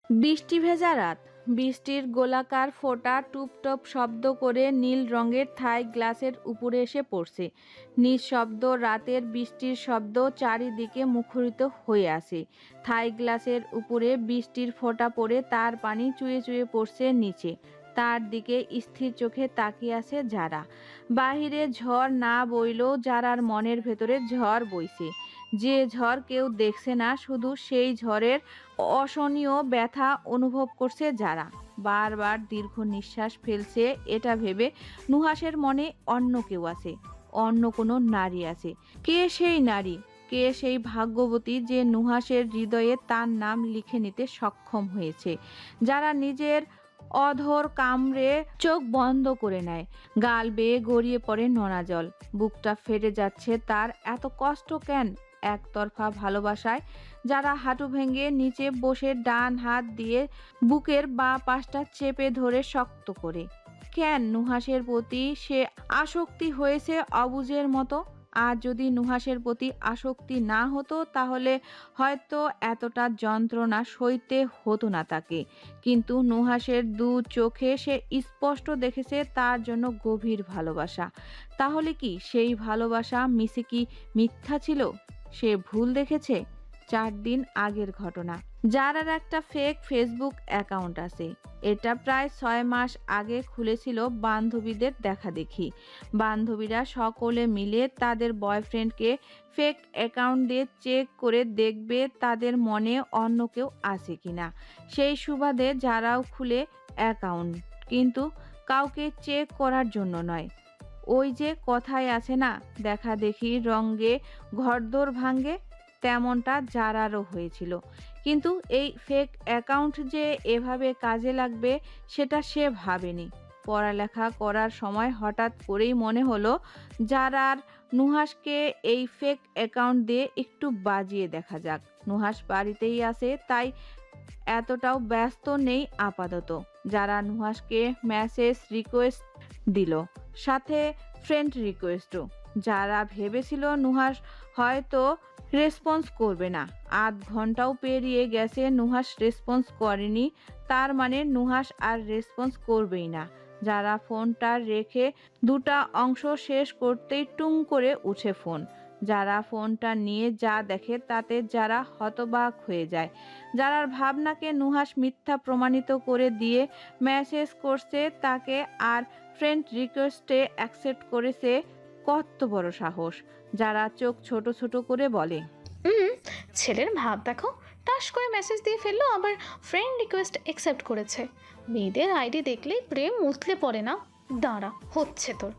বৃষ্টি ভেজা রাত। বৃষ্টির গোলাকার ফোঁটা টুপটপ শব্দ করে নীল রঙের থাই গ্লাসের উপরে এসে পড়ছে। নিঃশব্দ রাতের বৃষ্টির শব্দ চারিদিকে মুখরিত হয়ে আছে। থাই গ্লাসের উপরে বৃষ্টির ফোঁটা পড়ে তার পানি চুয়ে চুয়ে পড়ছে নিচে। তার দিকে স্থির চোখে তাকিয়ে আছে যারা। বাহিরে ঝড় না বইলেও যারার মনের ভেতরে ঝড় বইছে। যে ঝড় কেউ দেখছে না, শুধু সেই ঝড়ের অসহনীয় ব্যথা অনুভব করছে যারা। বারবার দীর্ঘ নিঃশ্বাস ফেলছে এটা ভেবে নুহাসের মনে অন্য কেউ আছে, অন্য কোনো নারী আছে। কে সেই নারী? কে সেই ভাগ্যবতী যে নুহাসের হৃদয়ে তার নাম লিখে নিতে সক্ষম হয়েছে? যারা নিজের অধর কামড়ে চোখ বন্ধ করে নেয়, গাল বেয়ে গড়িয়ে পড়ে নোনা জল। বুকটা ফেটে যাচ্ছে তার। এত কষ্ট কেন একতরফা ভালোবাসায়? যারা হাঁটু ভেঙে নিচে বসে ডান হাত দিয়ে বুকের বাঁ পাশটা চেপে ধরে শক্ত করে। কেন নুহাসের প্রতি সে আসক্তি হয়েছে অবুঝের মতো? আর যদি নুহাসের প্রতি আসক্তি না হতো তাহলে হয়তো এতটা যন্ত্রণা সইতে হতো না তাকে। কিন্তু নুহাসের দু চোখে সে স্পষ্ট দেখেছে তার জন্য গভীর ভালোবাসা। তাহলে কি সেই ভালোবাসা মিছে কি মিথ্যা ছিল? সে ভুল দেখেছে। 4 দিন আগের ঘটনা। যারার একটা ফেক ফেসবুক অ্যাকাউন্ট আছে। এটা প্রায় 6 মাস আগে খুলেছিল বান্ধবীদের দেখাদেখি। বান্ধবীরা সকলে মিলে তাদের বয়ফ্রেন্ডকে ফেক অ্যাকাউন্ট দিয়ে চেক করে দেখবে তাদের মনে অন্য কেউ আছে কিনা। সেই সুবাদে যারাও খুলে অ্যাকাউন্ট, কিন্তু কাউকে চেক করার জন্য নয়। ওই যে কথায় আছে না, দেখা দেখি রঙ্গে ঘরদোর ভাঙ্গে, তেমনটা যারারও হয়েছিল। কিন্তু এই ফেক অ্যাকাউন্ট যে এভাবে কাজে লাগবে সেটা সে ভাবেনি। পড়ালেখা করার সময় হঠাৎ করেই মনে হলো যারার নুহাসকে এই ফেক অ্যাকাউন্ট দিয়ে একটু বাজিয়ে দেখা যাক। নুহাস বাড়িতেই আছে, তাই এতটাও ব্যস্ত নেই আপাতত। যারা নুহাসকে মেসেজ রিকোয়েস্ট দিল, সাথে ফ্রেন্ড রিকোয়েস্টও। যারা ভেবেছিল নুহাস হয়তো রেসপন্স করবে না। আধ ঘন্টাও পেরিয়ে গেছে, নুহাস রেসপন্স করেনি। তার মানে নুহাস আর রেসপন্স করবেই না। যারা ফোনটা রেখে দুটা অংশ শেষ করতেই টুং করে উঠে ফোন। যারা ফোনটা নিয়ে যা দেখে তাতে যারা হতবাক হয়ে যায়। যারার ভাবনাকে নুহাস মিথ্যা প্রমাণিত করে দিয়ে মেসেজ করছে তাকে, আর ফ্রেন্ড রিকোয়েস্টে অ্যাকসেপ্ট করেছে। কত বড় সাহস! যারা চোখ ছোট ছোট করে বলে, ছেলের ভাব দেখো, টাস করে মেসেজ দিয়ে ফেললো, আবার ফ্রেন্ড রিকোয়েস্ট অ্যাকসেপ্ট করেছে। মেয়েদের আইডি দেখলেই প্রেম উতলে পড়ে না? দাঁড়া, হচ্ছে তোর।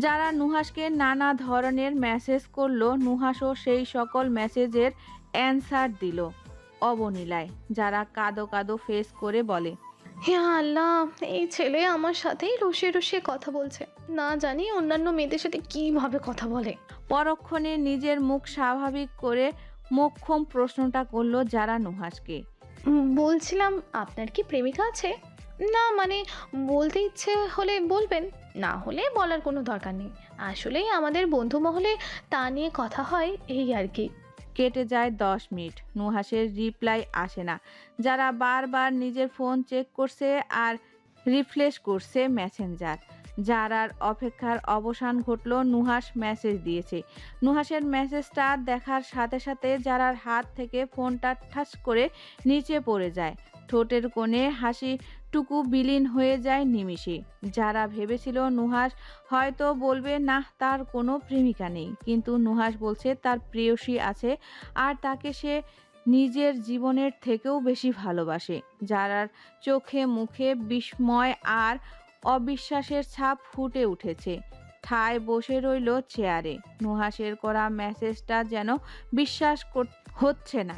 যারা নুহাসকে নানা ধরনের মেসেজ করলো, নুহাসও সেই সকল মেসেজের অ্যান্সার দিল অবনীলায়। যারা কাঁদো কাঁদো ফেস করে বলে, হে আল্লাহ, এই ছেলে আমার সাথেই রসিয়ে রসিয়ে কথা বলছে, না জানি অন্যান্য মেয়েদের সাথে কিভাবে কথা বলে। পরক্ষণে নিজের মুখ স্বাভাবিক করে মোক্ষম প্রশ্নটা করলো যারা নুহাসকে। বলছিলাম, আপনার কি প্রেমিকা আছে? না মানে, বলতে ইচ্ছে হলে বলবেন, না হলে বলার কোনো দরকার নেই। আসলেই আমাদের বন্ধু মহলে তা নিয়ে কথা হয়, এই আর কি। কেটে যায় 10 মিনিট, নুহাসের রিপ্লাই আসে না। যারা বারবার নিজের ফোন চেক করছে আর রিফ্রেশ করছে মেসেঞ্জার। যারার অপেক্ষার অবসান ঘটল, নুহাস মেসেজ দিয়েছে। নুহাসের মেসেজটা দেখার সাথে সাথে যারার হাত থেকে ফোনটা ঠাস করে নিচে পড়ে যায়। ঠোঁটের কোণে হাসিটুকু বিলীন হয়ে যায় নিমিষে। যারা ভেবেছিল নুহাস হয়তো বলবে না তার কোনো প্রেমিকা নেই, কিন্তু নুহাস বলছে তার প্রেয়সী আছে, আর তাকে সে নিজের জীবনের থেকেও বেশি ভালোবাসে। যারার চোখে মুখে বিস্ময় আর অবিশ্বাসের ছাপ ফুটে উঠেছে। ঠায় বসে রইল চেয়ারে। নুহাসের করা মেসেজটা যেন বিশ্বাস হচ্ছে না।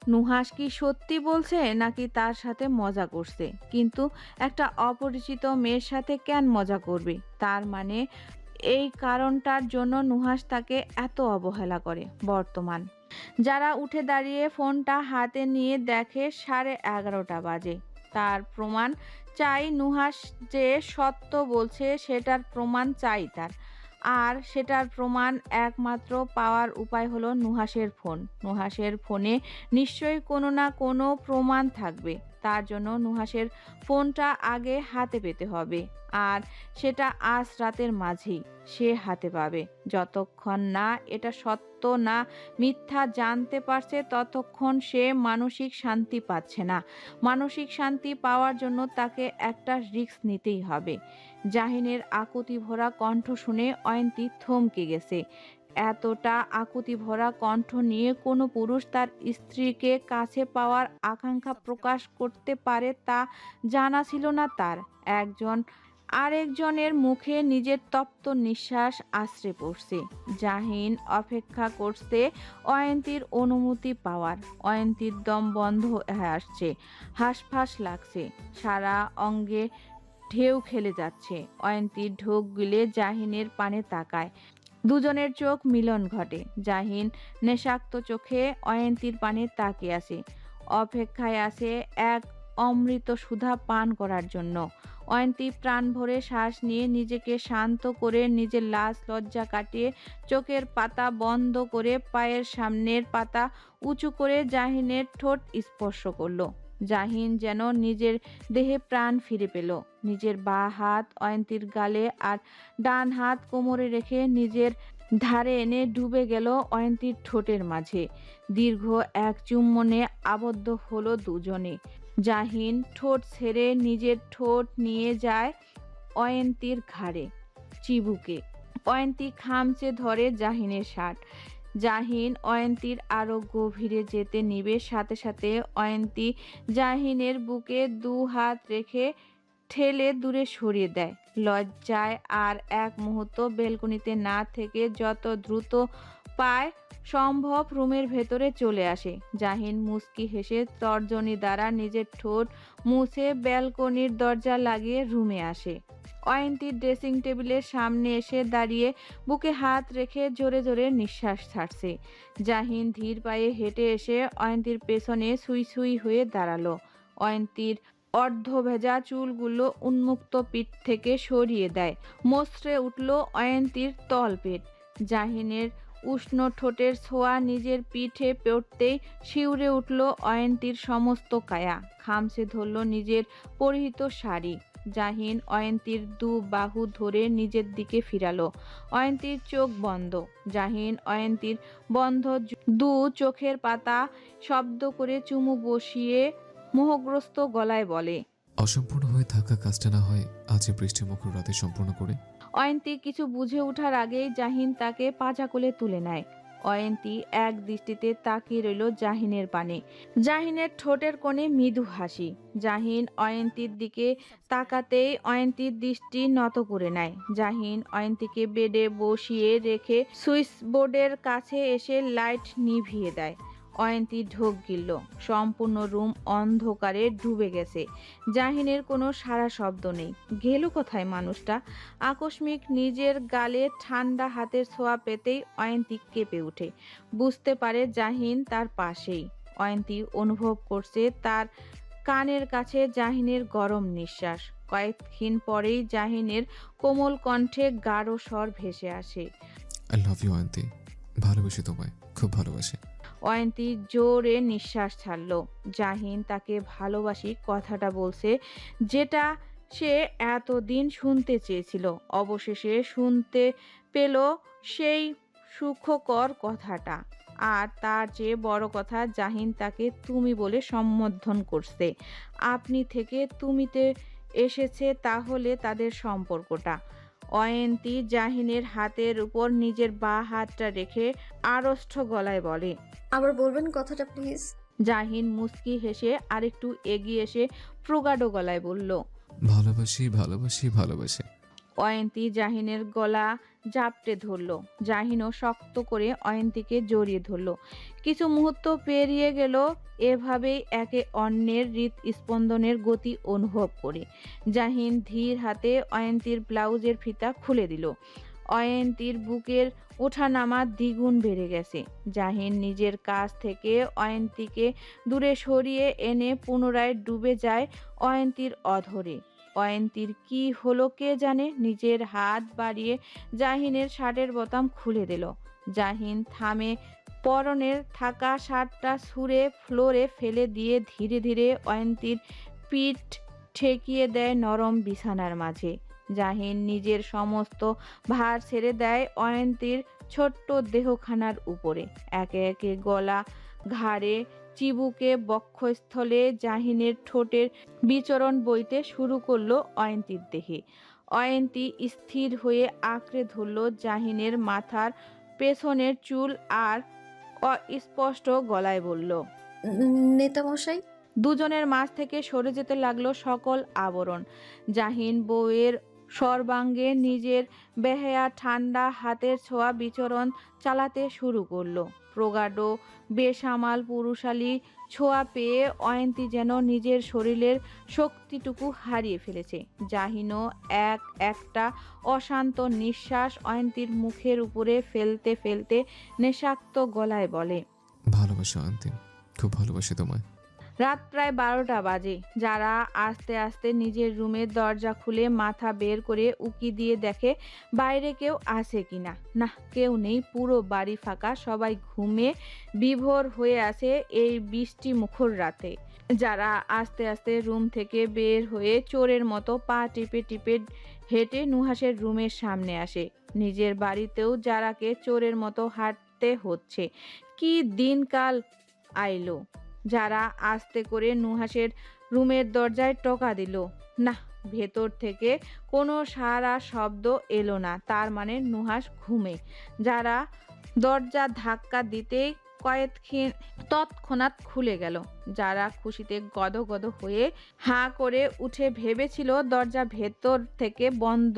নুহাস কি সত্যি বলছে নাকি তার সাথে মজা করছে, কিন্তু একটা অপরিচিত মেয়ের সাথে কেন মজা করবে? তার মানে এই কারণটার জন্য নুহাস তাকে এত অবহেলা করে। বর্তমান যারা উঠে দাঁড়িয়ে ফোনটা হাতে নিয়ে দেখে 11:30 বাজে। তার প্রমাণ চাই, নুহাস যে সত্য বলছে সেটার প্রমাণ চাই তার। আর সেটার প্রমাণ একমাত্র পাওয়ার উপায় হলো নুহাসের ফোন। নুহাসের ফোনে নিশ্চয়ই কোনো না কোনো প্রমাণ থাকবে। তার জন্য নুহাসের ফোনটা আগে হাতে পেতে হবে। আর সেটা আজ রাতের মাঝেই সে হাতে পাবে। যতক্ষণ না এটা সত্য না মিথ্যা জানতে পারছে ততক্ষণ সে মানসিক শান্তি পাচ্ছে না। মানসিক শান্তি পাওয়ার জন্য তাকে একটা রিস্ক নিতেই হবে। জাহিনের আকুতি ভরা কণ্ঠ শুনে অয়ন্তী থমকে গেছে। এতটা আকুতি ভরা কণ্ঠ নিয়ে কোনো পুরুষ তার স্ত্রীকে কাছে পাওয়ার আকাঙ্ক্ষা প্রকাশ করতে পারে তা জানা ছিল না তার। একজন আরেকজনের মুখে নিজের তপ্ত নিঃশ্বাস আশ্রে পড়ছে। জাহিন অপেক্ষা করছে অয়ন্তীর অনুমতি পাওয়ার। অয়ন্তীর দম বন্ধ হয়ে আসছে, হাঁসফাঁস লাগছে, সারা অঙ্গে ঢেউ খেলে যাচ্ছে। অয়ন্তীর ঢোক গিলে জাহিনের পানে তাকায়। দুজনের চোখ মিলন ঘটে। জাহিন নেশাক্ত চোখে অয়ন্তীর পানে তাকিয়ে আছে, অপেক্ষায় আছে এক অমৃত সুধা পান করার জন্য। অয়ন্তী প্রাণ ভরে শ্বাস নিয়ে নিজেকে শান্ত করে নিজের লাজ লজ্জা কাটিয়ে চোখের পাতা বন্ধ করে পায়ের সামনের পাতা উঁচু করে জাহিনের ঠোঁট স্পর্শ করলো। জাহিন যেন নিজের দেহে প্রাণ ফিরে পেল। নিজের বাঁ হাত অয়ন্তীর গালে আর ডান হাত কোমরে রেখে নিজের ধারে এনে ডুবে গেল অয়ন্তীর ঠোঁটের মাঝে। দীর্ঘ এক চুম্বনে আবদ্ধ হলো দুজনে। জাহিন ঠোঁট ছেড়ে নিজের ঠোঁট নিয়ে যায় অয়ন্তীর ঘাড়ে, চিবুকে। অয়ন্তী খামচে ধরে জাহিনের শার্ট। জাহিন অয়ন্তীর আরো গভীরে যেতে নিবে, সাথে সাথে অয়ন্তী জাহিনের বুকে দু হাত রেখে ঠেলে দূরে সরিয়ে দেয়। লজ্জায় আর এক মুহূর্ত বেলকনিতে না থেকে যত দ্রুত পায় সম্ভব রুমের ভেতরে চলে আসে। জাহিন মুচকি হেসে তর্জনী দ্বারা নিজের ঠোঁট মুছে ব্যালকনির দরজা লাগিয়ে রুমে আসে। অয়ন্তী ড্রেসিং টেবিলের সামনে এসে দাঁড়িয়ে বুকে হাত রেখে জোরে জোরে নিঃশ্বাস ছাড়ছে। জাহিন ধীর পায়ে হেঁটে এসে অয়ন্তীর পেছনে সুই সুই হয়ে দাঁড়ালো। অয়ন্তীর অর্ধভেজা চুলগুলো উন্মুক্ত পিঠ থেকে সরিয়ে দেয়। মসৃে উঠল অয়ন্তীর তলপেট। জাহিনের উষ্ণ ঠোঁটের ছোঁয়া নিজের পিঠে পড়তেই শিউরে উঠল অয়ন্তীর সমস্ত কায়া। খামচে ধরল নিজের পরিহিত শাড়ি। জাহিন অয়ন্তীর দু বাহু ধরে নিজের দিকে ফিরালো। অয়ন্তীর চোখ বন্ধ। জাহিন অয়ন্তীর বন্ধ দু চোখের পাতা শব্দ করে চুমু বসিয়ে মোহগ্রস্ত গলায় বলে, অসম্পূর্ণ হয়ে থাকা কাজটা না হয় আজ বৃষ্টিমুখর রাতে সম্পূর্ণ করে। অয়ন্তী কিছু বুঝে ওঠার আগেই জাহিন তাকে পাজা কোলে তুলে নেয়। অয়ন্তী এক দৃষ্টিতে তাকিয়ে রইল জাহিনের পানে। জাহিনের ঠোঁটের কোণে মৃদু হাসি। জাহিন অয়ন্তীর দিকে তাকাতেই অয়ন্তীর দৃষ্টি নত করে নেয়। জাহিন অয়ন্তীকে বেডে বসিয়ে রেখে সুইচ বোর্ডের কাছে এসে লাইট নিভিয়ে দেয়। অয়ন্তী ঢোক গিলল। সম্পূর্ণ রুম অন্ধকারে ডুবে গেছে। জাহিনের কোনো সাড়া শব্দ নেই। গেল কোথায় মানুষটা? আকস্মিক নিজের গালে ঠান্ডা হাতের ছোঁয়া পেতেই অয়ন্তী কেঁপে ওঠে। বুঝতে পারে জাহিন তার পাশেই। অয়ন্তী অনুভব করছে তার কানের কাছে জাহিনের গরম নিঃশ্বাস। কয়েকক্ষণ পরেই জাহিনের কোমল কণ্ঠে গাঢ় স্বর ভেসে আসে, আই লাভ ইউ অয়ন্তী, ভালোবাসি তোমায়, খুব ভালোবাসি। অয়ন্তী জোরে নিঃশ্বাস ছাড়ল। জাহিন তাকে ভালোবাসি কথাটা বলছে, যেটা সে এতদিন শুনতে চেয়েছিল। অবশেষে শুনতে পেল সেই সুখকর কথাটা। আর তার চেয়ে বড় কথা, জাহিন তাকে তুমি বলে সম্বোধন করছে। আপনি থেকে তুমিতে এসেছে, তাহলে তাদের সম্পর্কটা। অয়ন্তী জাহিনের হাতের উপর নিজের বাঁ হাতটা রেখে আড়ষ্ট গলায় বলে, আবার বলবেন কথাটা প্লিজ। জাহিন মুচকি হেসে আরেকটু এগিয়ে এসে প্রগাঢ় গলায় বলল, ভালোবাসি ভালোবাসি ভালোবাসি। অয়ন্তী জাহিনের গলা জাপটে ধরল। জাহিনও শক্ত করে অয়ন্তীকে জড়িয়ে ধরল। কিছু মুহূর্ত পেরিয়ে গেল এভাবেই একে অন্যের হৃৎস্পন্দনের গতি অনুভব করে। জাহিন ধীর হাতে অয়ন্তীর ব্লাউজের ফিতা খুলে দিল। অয়ন্তীর বুকের ওঠানামা দ্বিগুণ বেড়ে গেছে। জাহিন নিজের কাছ থেকে অয়ন্তীকে দূরে সরিয়ে এনে পুনরায় ডুবে যায় অয়ন্তীর অধরে। অয়ন্তীর কি হলো কে জানে, নিজের হাত বাড়িয়ে জাহিনের শার্টের বোতাম খুলে দিল। জাহিন থামে, পরনের থাকা শার্টটা ছুঁড়ে ফ্লোরে ফেলে দিয়ে ধীরে ধীরে অয়ন্তীর পিঠ ঠেকিয়ে দেয় নরম বিছানার মাঝে। জাহিন নিজের সমস্ত ভার ছেড়ে দেয় অয়ন্তীর ছোট্ট দেহখানার উপরে। একে একে গলা, ঘাড়ে, চিবুকে, বক্ষস্থলে জাহিনের ঠোঁটের বিচরণ বইতে শুরু করলো অয়ন্তীর দেহে। অয়ন্তী স্থির হয়ে আঁকড়ে ধরল জাহিনের মাথার পেছনের চুল আর অস্পষ্ট গলায় বলল, নেতামশাই। দুজনের মাঝ থেকে সরে যেতে লাগলো সকল আবরণ। জাহিন বউয়ের সর্বাঙ্গে নিজের বেহায়া ঠান্ডা হাতের ছোঁয়া বিচরণ চালাতে শুরু করলো। প্রগাঢ় বেসামাল পুরুষালী ছোঁয়া পেয়ে অয়ন্তী যেন নিজের শরীরের শক্তিটুকু হারিয়ে ফেলেছে। জাহিনও একটা অশান্ত নিঃশ্বাস অয়ন্তীর মুখের উপরে ফেলতে ফেলতে নেশাক্ত গলায় বলে, ভালোবাসি অয়ন্তী, খুব ভালোবাসি তোমায়। রাত প্রায় 12টা বাজে। যারা আস্তে আস্তে নিজের রুমের দরজা খুলে মাথা বের করে উকি দিয়ে দেখে বাইরে কেউ আছে কিনা। না, কেউ নেই। পুরো বাড়ি ফাঁকা, সবাই ঘুমে বিভোর হয়ে আছে এই বৃষ্টি মুখর রাতে। যারা আস্তে আস্তে রুম থেকে বের হয়ে চোরের মতো পা টিপে টিপে হেঁটে নুহাসের রুমের সামনে আসে। নিজের বাড়িতেও যারাকে চোরের মতো হাঁটতে হচ্ছে। কি দিনকাল আইলো। যারা আস্তে করে নুহাসের রুমের দরজায় টোকা দিল। না, ভেতর থেকে কোনো সারা শব্দ এলো না, তার মানে নুহাস ঘুমে। যারা দরজা ধাক্কা দিতেই তৎক্ষণাৎ খুলে গেল। যারা খুশিতে গদগদ হয়ে হাঁ করে উঠে ভেবেছিল দরজা ভেতর থেকে বন্ধ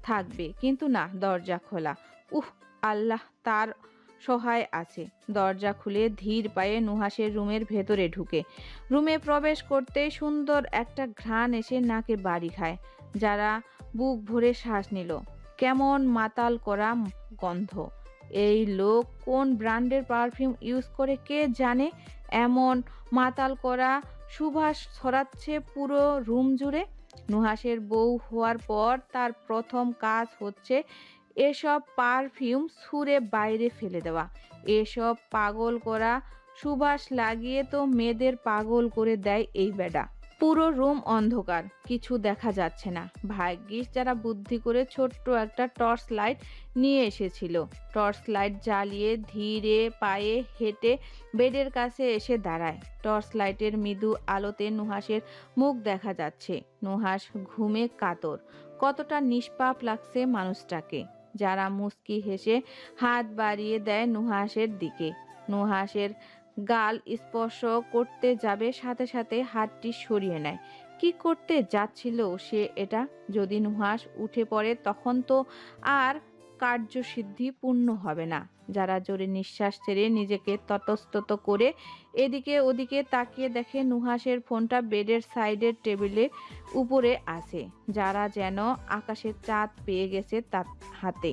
থাকবে, কিন্তু না, দরজা খোলা। আল্লাহ তার সহায় আছে। দরজা খুলে ধীর পায়ে নুহাসের রুমের ভেতরে ঢুকে। রুমে প্রবেশ করতেই সুন্দর একটা ঘ্রাণ এসে নাকে বাড়ি খায়। যারা বুক ভরে শ্বাস নিল। কেমন মাতাল করা গন্ধ। এই লোক কোন ব্র্যান্ডের পারফিউম ইউজ করে কে জানে, এমন মাতাল করা সুবাস ছড়াচ্ছে পুরো রুম জুড়ে। নুহাসের বউ হওয়ার পর তার প্রথম কাজ হচ্ছে এসব পারফিউম ছুঁড়ে বাইরে ফেলে দেওয়া। এসব পাগল করা সুবাস লাগিয়ে তো মেয়েদের পাগল করে দেয় এই বেডা। পুরো রুম অন্ধকার, কিছু দেখা যাচ্ছে না। ভাগ্যিস যারা বুদ্ধি করে ছোট্ট একটা টর্চ লাইট নিয়ে এসেছিল। টর্চ লাইট জ্বালিয়ে ধীরে পায়ে হেঁটে বেডের কাছে এসে দাঁড়ায়। টর্চ লাইটের মৃদু আলোতে নুহাসের মুখ দেখা যাচ্ছে। নুহাস ঘুমে কাতর। কতটা নিষ্পাপ লাগছে মানুষটাকে। যারা মুচকি হেসে হাত বাড়িয়ে দেয় নুহাসের দিকে। নুহাসের গাল স্পর্শ করতে যাবে, সাথে সাথে হাতটি সরিয়ে নেয়। কি করতে যাচ্ছিল সে এটা? যদি নুহাস উঠে পড়ে তখন তো আর কার্যসিদ্ধি পূর্ণ হবে না। যারা জোরে নিঃশ্বাস ছেড়ে নিজেকে ততস্তত করে এদিকে ওদিকে তাকিয়ে দেখে নুহাসের ফোনটা বেডের সাইডের টেবিলের উপরে আছে। যারা যেন আকাশের চাঁদ পেয়ে গেছে তার হাতে।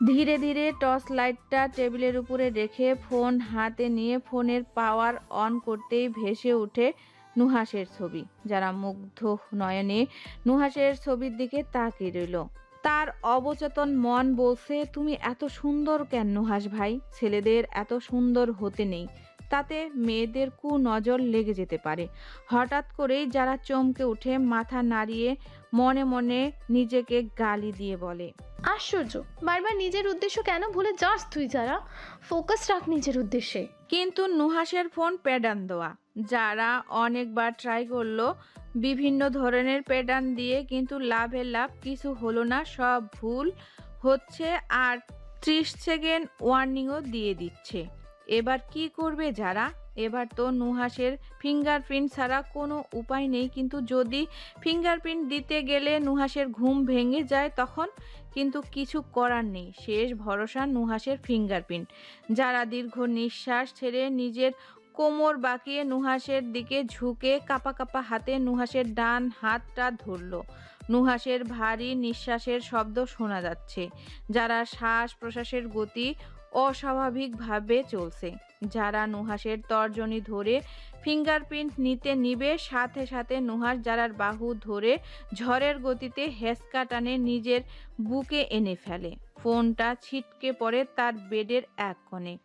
ধীরে ধীরে টর্চ লাইটটা টেবিলের উপরে রেখে ফোন হাতে নিয়ে ফোনের পাওয়ার অন করতেই ভেসে ওঠে নুহাসের ছবি। যারা মুগ্ধ নয়নে নুহাসের ছবির দিকে তাকিয়ে রইল। তার অবচেতন মন বলছে, তুমি এত সুন্দর কেন নুহাস ভাই? ছেলেদের এত সুন্দর হতে নেই, তাতে মেয়েদের কুনজর লেগে যেতে পারে। হঠাৎ করেই যারা চমকে উঠে মাথা নাড়িয়ে মনে মনে নিজেকে গালি দিয়ে বলে, আশ্চর্য, বারবার নিজের উদ্দেশ্য কেন ভুলে যাস তুই? যারা ফোকাস রাখ নিজের উদ্দেশ্যে। কিন্তু নুহাসের ফোন প্যাটার্ন দেওয়া। যারা অনেকবার ট্রাই করলো বিভিন্ন ধরনের প্যাটার্ন দিয়ে, কিন্তু লাভের লাভ কিছু হলো না। সব ভুল হচ্ছে আর 30 সেকেন্ড ওয়ার্নিংও দিয়ে দিচ্ছে। এবার কি করবে যারা? এবার তো নুহাসের ফিঙ্গারপ্রিন্ট ছাড়া কোনো উপায় নেই, কিন্তু যদি ফিঙ্গারপ্রিন্ট দিতে গেলে নুহাসের ঘুম ভেঙে যায় তখন? কিন্তু কিছু করার নেই, শেষ ভরসা নুহাসের ফিঙ্গারপ্রিন্ট। যারা দীর্ঘ নিঃশ্বাস ছেড়ে নিজের কোমর বাঁকিয়ে নুহাসের দিকে ঝুঁকে কাঁপা কাঁপা হাতে নুহাসের ডান হাতটা ধরল। নুহাসের ভারী নিঃশ্বাসের শব্দ শোনা যাচ্ছে। যারা শ্বাস প্রশ্বাসের গতি অস্বাভাবিকভাবে চলছে। যারা নুহাসের তর্জনী ধরে ফিঙ্গারপ্রিন্ট নিতে নিবে, সাথে সাথে নুহাস যারার বাহু ধরে ঝড়ের গতিতে হেঁচকা টানে নিজের বুকে এনে ফেলে। ফোনটা ছিটকে পড়ে তার বেডের এক কোণে।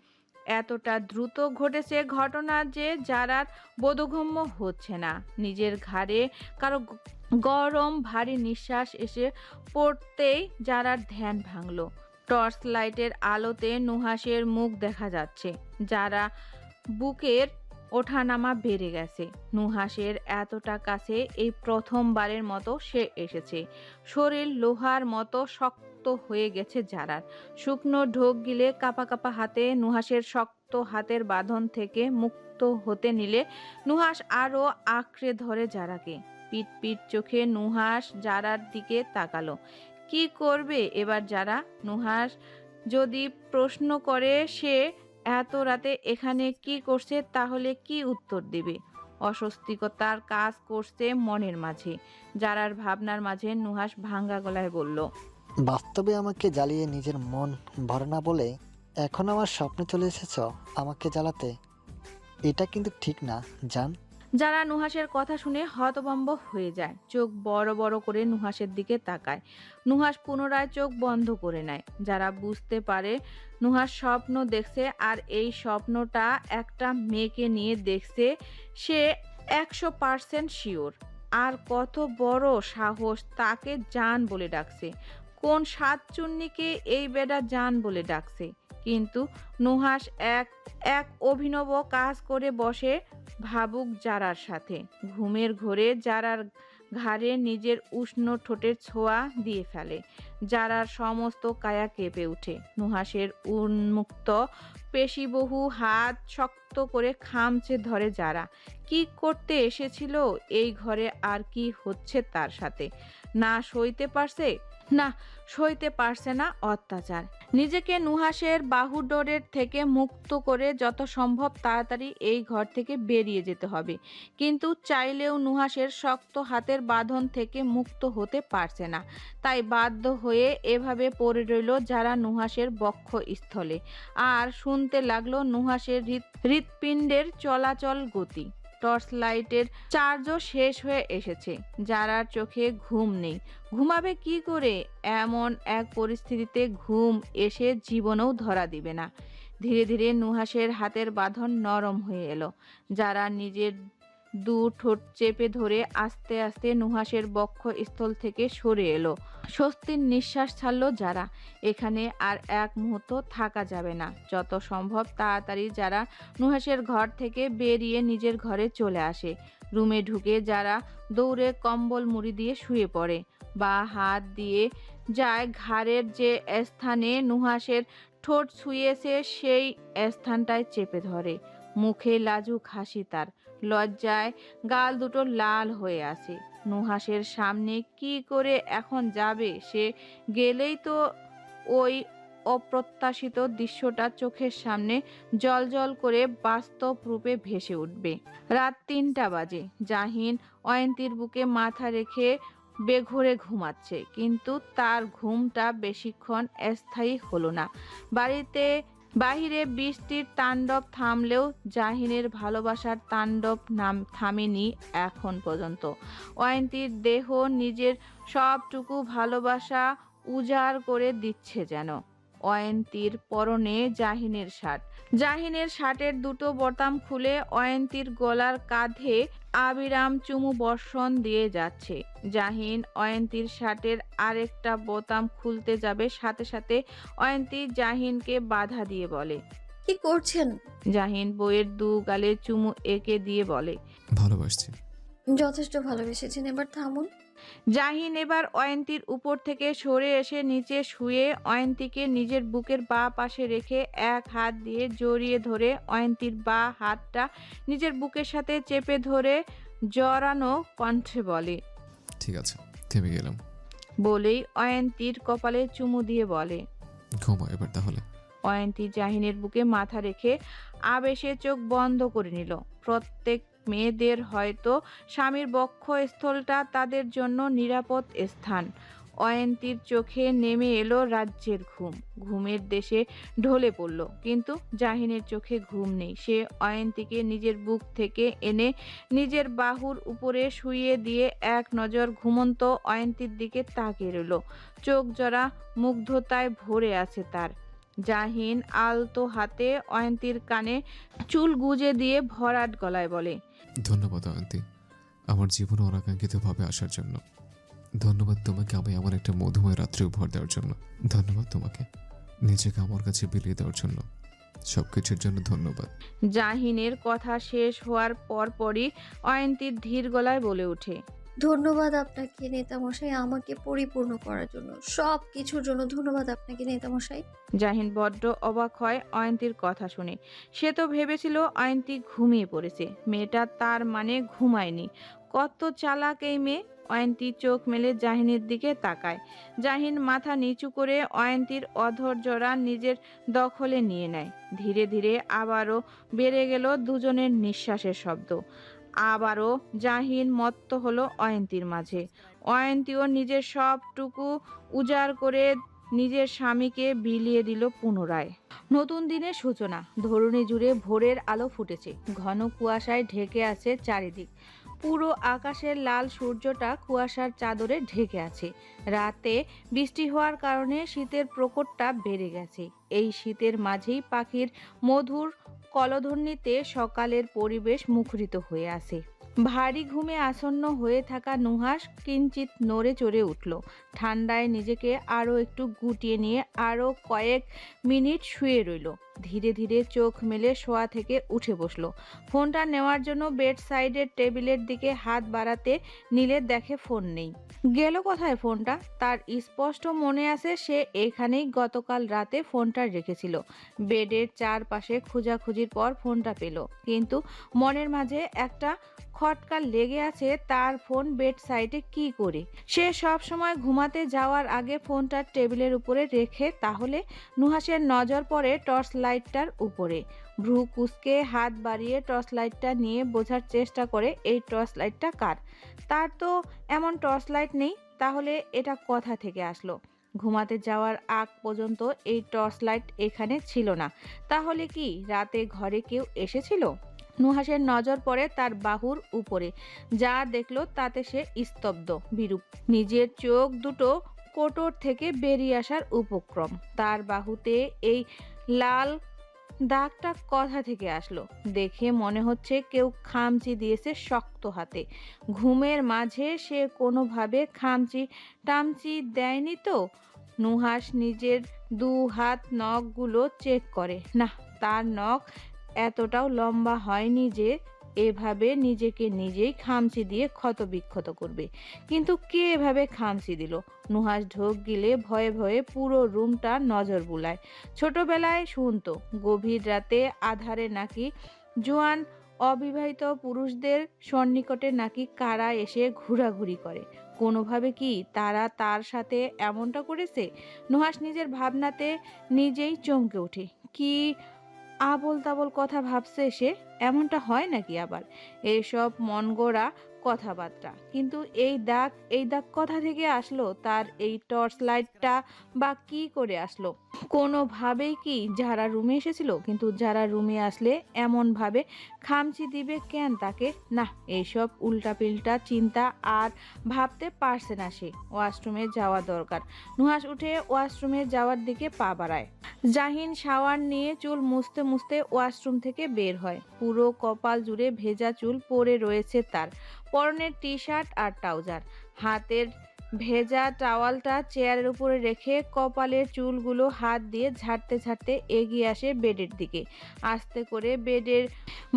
এতটা দ্রুত ঘটেছে ঘটনা যে যারার বোধগম্য হচ্ছে না। নিজের ঘাড়ে কারো গরম ভারী নিঃশ্বাস এসে পড়তেই যারার ধ্যান ভাঙল। টর্চ লাইটের আলোতে নুহাসের মুখ দেখা যাচ্ছে। যারা বুকের ওঠানামা বেড়ে গেছে। নুহাসের এতটা কাছে এই প্রথমবারের মতো সে এসেছে। শরীর লোহার মতো শক্ত হয়ে গেছে যারার। শুকনো ঢোক গিলে কাঁপা কাঁপা হাতে নুহাসের শক্ত হাতের বাঁধন থেকে মুক্ত হতে নিলে নুহাস আরও আঁকড়ে ধরে যারাকে। পিট পিট চোখে নুহাস যারার দিকে তাকালো। কি করবে এবার যারা? নুহাস যদি প্রশ্ন করে সে এত রাতে এখানে কি করছে, তাহলে কি উত্তর দেবে? অস্বস্তিকতার কাজ করছে মনের মাঝে। যারার ভাবনার মাঝে নুহাস ভাঙ্গা গলায় বলল, বাস্তবে আমাকে জ্বালিয়ে নিজের মন ভরে না বলে এখন আমার স্বপ্নে চলে এসেছ আমাকে জ্বালাতে। এটা কিন্তু ঠিক না জান। যারা নুহাসের কথা শুনে হতভম্ব হয়ে যায়। চোখ বড় বড় করে নুহাসের দিকে তাকায়। নুহাস পুনরায় চোখ বন্ধ করে নেয়। যারা বুঝতে পারে নুহাস স্বপ্ন দেখছে, আর এই স্বপ্নটা একটা মেয়েকে নিয়ে দেখছে, সে 100% শিওর। আর কত বড় সাহস তাকে জান বলে ডাকছে। কোন সাতচুন্নিকে এই বেডা জান বলে ডাকছে? কিন্তু নুহাস এক এক অভিনব কাজ করে বসে ভাবুক যারার সাথে। ঘুমের ঘোরে যারার ঘাড়ে নিজের উষ্ণ ঠোঁটের ছোঁয়া দিয়ে ফেলে। যারার সমস্ত কায়া কেঁপে ওঠে। নুহাসের উন্মুক্ত পেশিবহু হাত শক্ত করে খামচে ধরে যারা। কি করতে এসেছিল এই ঘরে, আর কি হচ্ছে তার সাথে? না সইতে পারছে, না সইতে পারছে না অত্যাচার। নিজেকে নুহাসের বাহুডোরের থেকে মুক্ত করে যত সম্ভব তাড়াতাড়ি এই ঘর থেকে বেরিয়ে যেতে হবে। কিন্তু চাইলেও নুহাসের শক্ত হাতের বাঁধন থেকে মুক্ত হতে পারছে না। তাই বাধ্য হয়ে এভাবে পড়ে রইল যারা নুহাসের বক্ষস্থলে। আর শুনতে লাগলো নুহাসের হৃৎপিণ্ডের চলাচল গতি। টর্চ লাইটের চার্জও শেষ হয়ে এসেছে। যারার চোখে ঘুম নেই। ঘুমাবে কি করে? এমন এক পরিস্থিতিতে ঘুম এসে জীবনেও ধরা দিবে না। ধীরে ধীরে নুহাসের হাতের বাঁধন নরম হয়ে এলো। যারা নিজের দু ঠোঁট চেপে ধরে আস্তে আস্তে নুহাসের বক্ষস্থল থেকে সরে এলো। স্বস্তির নিঃশ্বাস ছাড়লো যারা। এখানে আর এক মুহূর্ত থাকা যাবে না। যত সম্ভব তাড়াতাড়ি যারা নুহাসের ঘর থেকে বেরিয়ে নিজের ঘরে চলে আসে। রুমে ঢুকে যারা দৌড়ে কম্বল মুড়ি দিয়ে শুয়ে পড়ে। বা হাত দিয়ে যায় ঘাড়ের যে স্থানে নুহাসের ঠোঁট ছুঁয়েছে সেই স্থানটায় চেপে ধরে। মুখে লাজুক হাসি তার। লজ্জায় গাল দুটো লাল হয়ে আছে। নুহাসের সামনে কি করে এখন যাবে? সে গেলেই তো ওই অপ্রত্যাশিত দৃশ্যটা চোখের সামনে জলজল করে বাস্তব রূপে ভেসে উঠবে। রাত 3টা বাজে। জাহিন অয়ন্তীর বুকে মাথা রেখে বেঘোরে ঘুমাচ্ছে, কিন্তু তার ঘুমটা বেশিক্ষণ স্থায়ী হলো না। বাহিরে বৃষ্টির তাণ্ডব থামলেও জাহিনের ভালোবাসার তাণ্ডব থামেনি এখন পর্যন্ত। অয়ন্তীর দেহ নিজের সবটুকু ভালোবাসা উজাড় করে দিচ্ছে যেন। অয়ন্তীর পরনে জাহিনের শার্ট। জাহিনের শার্টের দুটো বোতাম খুলে অয়ন্তীর গলার কাঁধে আবিরাম চুমু বর্ষণ দিয়ে যাচ্ছে। জাহিন অয়ন্তীর শার্টের আরেকটা বোতাম খুলতে যাবে, সাথে সাথে অয়ন্তী জাহিনকে বাধা দিয়ে বলে, কি করছেন? জাহিন বইয়ের দু গালে চুমু এঁকে দিয়ে বলে, ভালোবাসছি। যথেষ্ট ভালোবেসেছেন, এবার থামুন। জাহিন এবার অয়ন্তীর উপর থেকে সরে এসে নিচে শুয়ে অয়ন্তীকে নিজের বুকের বাঁ পাশে রেখে এক হাত দিয়ে জড়িয়ে ধরে অয়ন্তীর বাঁ হাতটা নিজের বুকের সাথে চেপে ধরে জড়ানো কণ্ঠে বলে। ঠিক আছে, থেমে গেলাম। বলেই অয়ন্তীর কপালে চুমু দিয়ে বলে। ঘুমা এবার তাহলে। অয়ন্তী জাহিনের বুকে মাথা রেখে আবেশে চোখ বন্ধ করে নিল। প্রত্যেক মেয়েদের হয়তো স্বামীর বক্ষস্থলটা তাদের জন্য নিরাপদ স্থান। অয়ন্তীর চোখে নেমে এলো রাজ্যের ঘুম। ঘুমের দেশে ঢলে পড়ল, কিন্তু জাহিনের চোখে ঘুম নেই। সে অয়ন্তীকে নিজের বুক থেকে এনে নিজের বাহুর উপরে শুইয়ে দিয়ে এক নজর ঘুমন্ত অয়ন্তীর দিকে তাকিয়ে রইল। চোখ জোড়া মুগ্ধতায় ভরে আছে তার। জাহিন আলতো হাতে অয়ন্তীর কানে চুল গুজে দিয়ে ভরাট গলায় বলে। ধন্যবাদ অয়ন্তী, আমার জীবনে অনাকাঙ্ক্ষিতভাবে আসার জন্য। ধন্যবাদ তোমাকে আমায় এমন একটা মধুময় রাত্রি উপহার দেওয়ার জন্য। ধন্যবাদ তোমাকে নিজেকে আমার কাছে বিলিয়ে দেওয়ার জন্য। সবকিছুর জন্য ধন্যবাদ। জাহিনের কথা শেষ হওয়ার পরপরই অয়ন্তীর ধীর গলায় বলে ওঠে। ধন্যবাদ আপনাকে নেতামশাই, আমাকে পরিপূর্ণ করার জন্য। সব কিছুর জন্য ধন্যবাদ আপনাকে নেতামশাই। জাহিন বড্ড অবাক হয় অয়ন্তীর কথা শুনে। সে তো ভেবেছিল অয়ন্তী ঘুমিয়ে পড়েছে। মেয়েটা তার মানে ঘুমায়নি। কত চালাক এই মেয়ে। অয়ন্তী চোখ মেলে জাহিনের দিকে তাকায়। জাহিন মাথা নিচু করে অয়ন্তীর অধর জোড়া নিজের দখলে নিয়ে নেয়। ধীরে ধীরে আবারও বেড়ে গেল দুজনের নিঃশ্বাসের শব্দ। আবারও জাহিন মত্ত হলো অয়ন্তীর মাঝে। অয়ন্তীও নিজের সবটুকু উজাড় করে নিজের স্বামীকে বিলিয়ে দিল পুনরায়। নতুন দিনের সূচনা। ধরণী জুড়ে ভোরের আলো ফুটেছে। ঘন কুয়াশায় ঢেকে আছে চারিদিক। পুরো আকাশের লাল সূর্যটা কুয়াশার চাদরে ঢেকে আছে। রাতে বৃষ্টি হওয়ার কারণে শীতের প্রকোপটা বেড়ে গেছে। এই শীতের মাঝেই পাখির মধুর কলধ্বনিতে সকালের পরিবেশ মুখরিত হয়ে আছে। ভারী ঘুমে আসন্ন হয়ে থাকা নুহাস কিঞ্চিত নড়ে চড়ে উঠল। ঠান্ডায় নিজেকে আরও একটু গুটিয়ে নিয়ে আরও কয়েক মিনিট শুয়ে রইল। ধীরে ধীরে চোখ মেলে শোয়া থেকে উঠে বসলো। ফোনটা নেওয়ার জন্য বেড সাইডের টেবিলের দিকে হাত বাড়াতে নিলে দেখে ফোন নেই। গেল কোথায় ফোনটা? তার স্পষ্ট মনে আছে সে এখানেই গতকাল রাতে ফোনটা রেখেছিল। বেডের চারপাশে খোঁজাখুঁজির পর ফোনটা পেল, কিন্তু মনের মাঝে একটা খটকা লেগে আছে তার ফোন বেড সাইডে কি করে। সে সব সময় ঘুমাতে যাওয়ার আগে ফোনটা টেবিলের উপরে রেখে। তাহলে নুহাসের নজর পড়ে টর্চ লাইটটার উপরে। ভ্রু কুঁচকে হাত বাড়িয়ে টর্চ লাইটটা নিয়ে বোঝার চেষ্টা করে এই টর্চ লাইটটা কার। তার তো এমন টর্চ লাইট নেই। তাহলে এটা কোথা থেকে আসলো? ঘুমাতে যাওয়ার আগ পর্যন্ত এই টর্চ লাইট এখানে ছিল না। তাহলে কি রাতে ঘরে কেউ এসেছিল? নুহাসের নজর পড়ে তার বাহুর উপরে। যা দেখলো তাতে সে স্তব্ধ, বিরূপ। নিজের চোখ দুটো কোটর থেকে বেরিয়ে আসার উপক্রম। তার বাহুতে এই লাল দাগটা কোথা থেকে আসলো? দেখে মনে হচ্ছে কেউ খামচি দিয়েছে শক্ত হাতে। ঘুমের মাঝে সে কোনোভাবে খামচি টামচি দেয়নি তো? নুহাস নিজের দু হাত নখগুলো চেক করে। না, তার নখ এতটাও লম্বা হয়নি যে এভাবে নিজেকে নিজেই খামচি দিয়ে ক্ষতবিক্ষত করবে। কিন্তু কে এভাবে খামচি দিল? নুহাস ঢোক গিলে ভয়ে ভয়ে পুরো রুমটা নজর বুলায়। ছোটবেলায় শুনতো গভীর রাতে আধারে নাকি জোয়ান অবিবাহিত পুরুষদের সন্নিকটে নাকি কারা এসে ঘোরাঘুরি করে। কোনোভাবে কি তারা তার সাথে এমনটা করেছে? নুহাস নিজের ভাবনাতে নিজেই চমকে ওঠে। কি আবোল তাবোল কথা ভাবছে সে? এমনটা হয় নাকি আবার? এইসব মনগড়া কথাবার্তা। কিন্তু এই দাগ কথা থেকে আসলো? তার এই টর্চ লাইটটা বা কি করে আসলো? কোনোভাবেই কি যারা রুমে এসেছিল? কিন্তু যারা রুমে আসলে এমন ভাবে খামচি দিবে কেন তাকে? না, এইসব উল্টাপিল্টা চিন্তা আর ভাবতে পারছে না সে। ওয়াশরুমে যাওয়া দরকার। নুহাস উঠে ওয়াশরুমে যাওয়ার দিকে পা বাড়ায়। জাহিন শাওয়ার নিয়ে চুল মুছতে মুছতে ওয়াশরুম থেকে বের হয়। পুরো কপাল জুড়ে ভেজা চুল পড়ে রয়েছে তার। পরনের টি শার্ট আর ট্রাউজার। হাতের ভেজা টাওয়ালটা চেয়ারের উপরে রেখে কপালের চুলগুলো হাত দিয়ে ঝাড়তে ঝাড়তে এগিয়ে আসে বেডের দিকে। আস্তে করে বেডের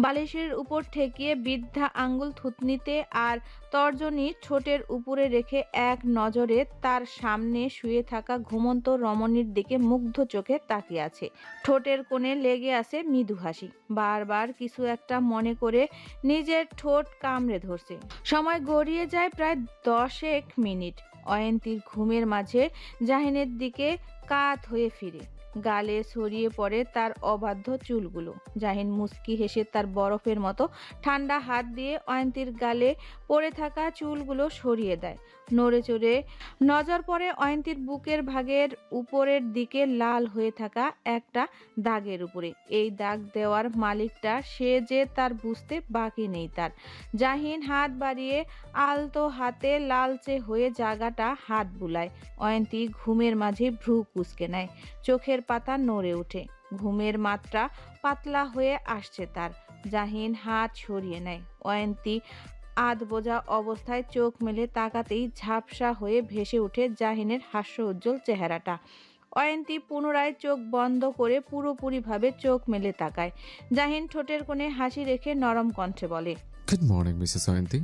বালিশের উপর ঠেকিয়ে বৃদ্ধা আঙ্গুল থুতনিতে আর তর্জনী ঠোঁটের উপরে রেখে এক নজরে তার সামনে শুয়ে থাকা ঘুমন্ত রমণীর দিকে মুগ্ধ চোখে তাকিয়ে আছে। ঠোঁটের কোণে লেগে আছে মৃদু হাসি। বারবার কিছু একটা মনে করে নিজের ঠোঁট কামড়ে ধরছে। সময় গড়িয়ে যায় প্রায় 10 মিনিট। অয়ন্তীর ঘুমের মাঝে জাহিনের দিকে কাত হয়ে ফিরে। গালে ছড়িয়ে পড়ে তার অবাধ্য চুলগুলো। জাহিন মুচকি হেসে তার বরফের মতো ঠান্ডা হাত দিয়ে অয়ন্তীর গালে পড়ে থাকা চুলগুলো সরিয়ে দেয়। নড়ে চড়ে নজর পড়ে অয়ন্তীর বুকের ভাগের উপরের দিকে লাল হয়ে থাকা একটা দাগের উপরে। এই দাগ দেওয়ার মালিকটা সে যে তার বুঝতে বাকি নেই তার। জাহিন হাত বাড়িয়ে আলতো হাতে লালচে হয়ে জায়গাটা হাত বুলায়। অয়ন্তী ঘুমের মাঝে ভ্রু কুঁচকে নেয়। চোখের পাতা নড়ে ওঠে। ঘুমের মাত্রা পাতলা হয়ে আসছে তার। জাহিন হাত সরিয়ে নেয়। অয়ন্তী আধ বোঝা অবস্থায় চোখ মেলে তাকাতেই ঝাপসা হয়ে ভেসে ওঠে জাহিনের হাস্য উজ্জ্বল চেহারাটা। অয়ন্তী পুনরায় চোখ বন্ধ করে পুরোপুরিভাবে চোখ মেলে তাকায়। জাহিন ঠোঁটের কোণে হাসি রেখে নরম কণ্ঠে বলে, good morning Mrs Ayanti.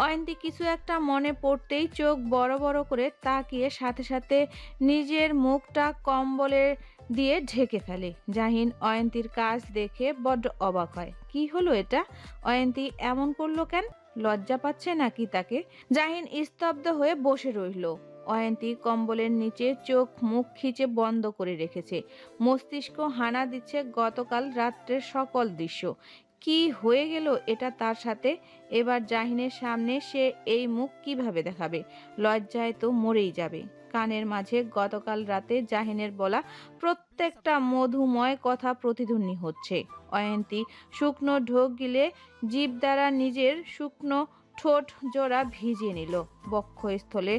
Ayanti কিছু একটা মনে পড়তেই চোখ বড় বড় করে তাকিয়ে সাথে সাথে নিজের মুখটা কম্বলের দিয়ে ঢেকে ফেলে। জাহিন অয়ন্তীর কাজ দেখে বড্ড অবাক হয়। কি হলো এটা? অয়ন্তী এমন করলো কেন? লজ্জা পাচ্ছে নাকি তাকে? জাহিন স্তব্ধ হয়ে বসে রইল। অয়ন্তী কম্বলের নিচে চোখ মুখ খিচে বন্ধ করে রেখেছে। মস্তিষ্ক হানা দিচ্ছে গতকাল রাত্রের সকল দৃশ্য। কি হয়ে গেল এটা তার সাথে? এবার জাহিনের সামনে সে এই মুখ কিভাবে দেখাবে? লজ্জায় তো মরেই যাবে। কানের মাঝে গতকাল রাতে জাহিনের বলা প্রত্যেকটা মধুময় কথা প্রতিধ্বনি হচ্ছে। অয়ন্তী শুকনো ঢোক গিলে জিভ দ্বারা নিজের শুকনো ঠোঁট জোড়া ভিজিয়ে নিল। বক্ষস্থলে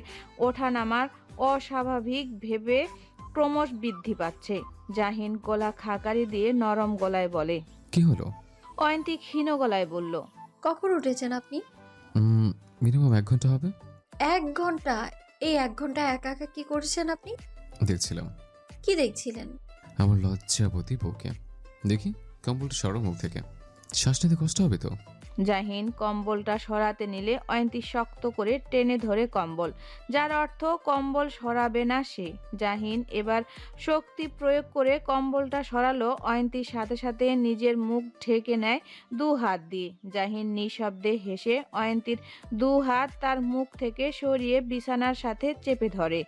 ওঠানামার অস্বাভাবিক ভেবে ক্রমশ বৃদ্ধি পাচ্ছে। জাহিন গলা খাকারি দিয়ে নরম গলায় বলে, কি হলো? অয়ন্তী ক্ষীণ গলায় বলল, কখন উঠেছেন আপনি? মিনিমাম 1 ঘন্টা হবে। 1 ঘন্টা? এই 1 ঘন্টা একা একা কি করছেন আপনি? দেখছিলাম কি দেখছিলেন? আমার লজ্জাবতী বউকে। দেখি কম্বলটা সরো মুখ থেকে। শ্বাস নিতে কষ্ট হবে তো। জাহিন কম্বলটা সরাতে নিলে অয়ন্তী শক্ত করে টেনে ধরে কম্বল, যার অর্থ কম্বল সরাবে না সে। জাহিন এবার শক্তি প্রয়োগ করে কম্বলটা সরালো। অয়ন্তীর সাথে সাথে নিজের মুখ ঢেকে নেয় 2 হাত দিয়ে। জাহিন নিঃশব্দে হেসে অয়ন্তীর 2 হাত তার মুখ থেকে সরিয়ে বিছানার সাথে চেপে ধরে।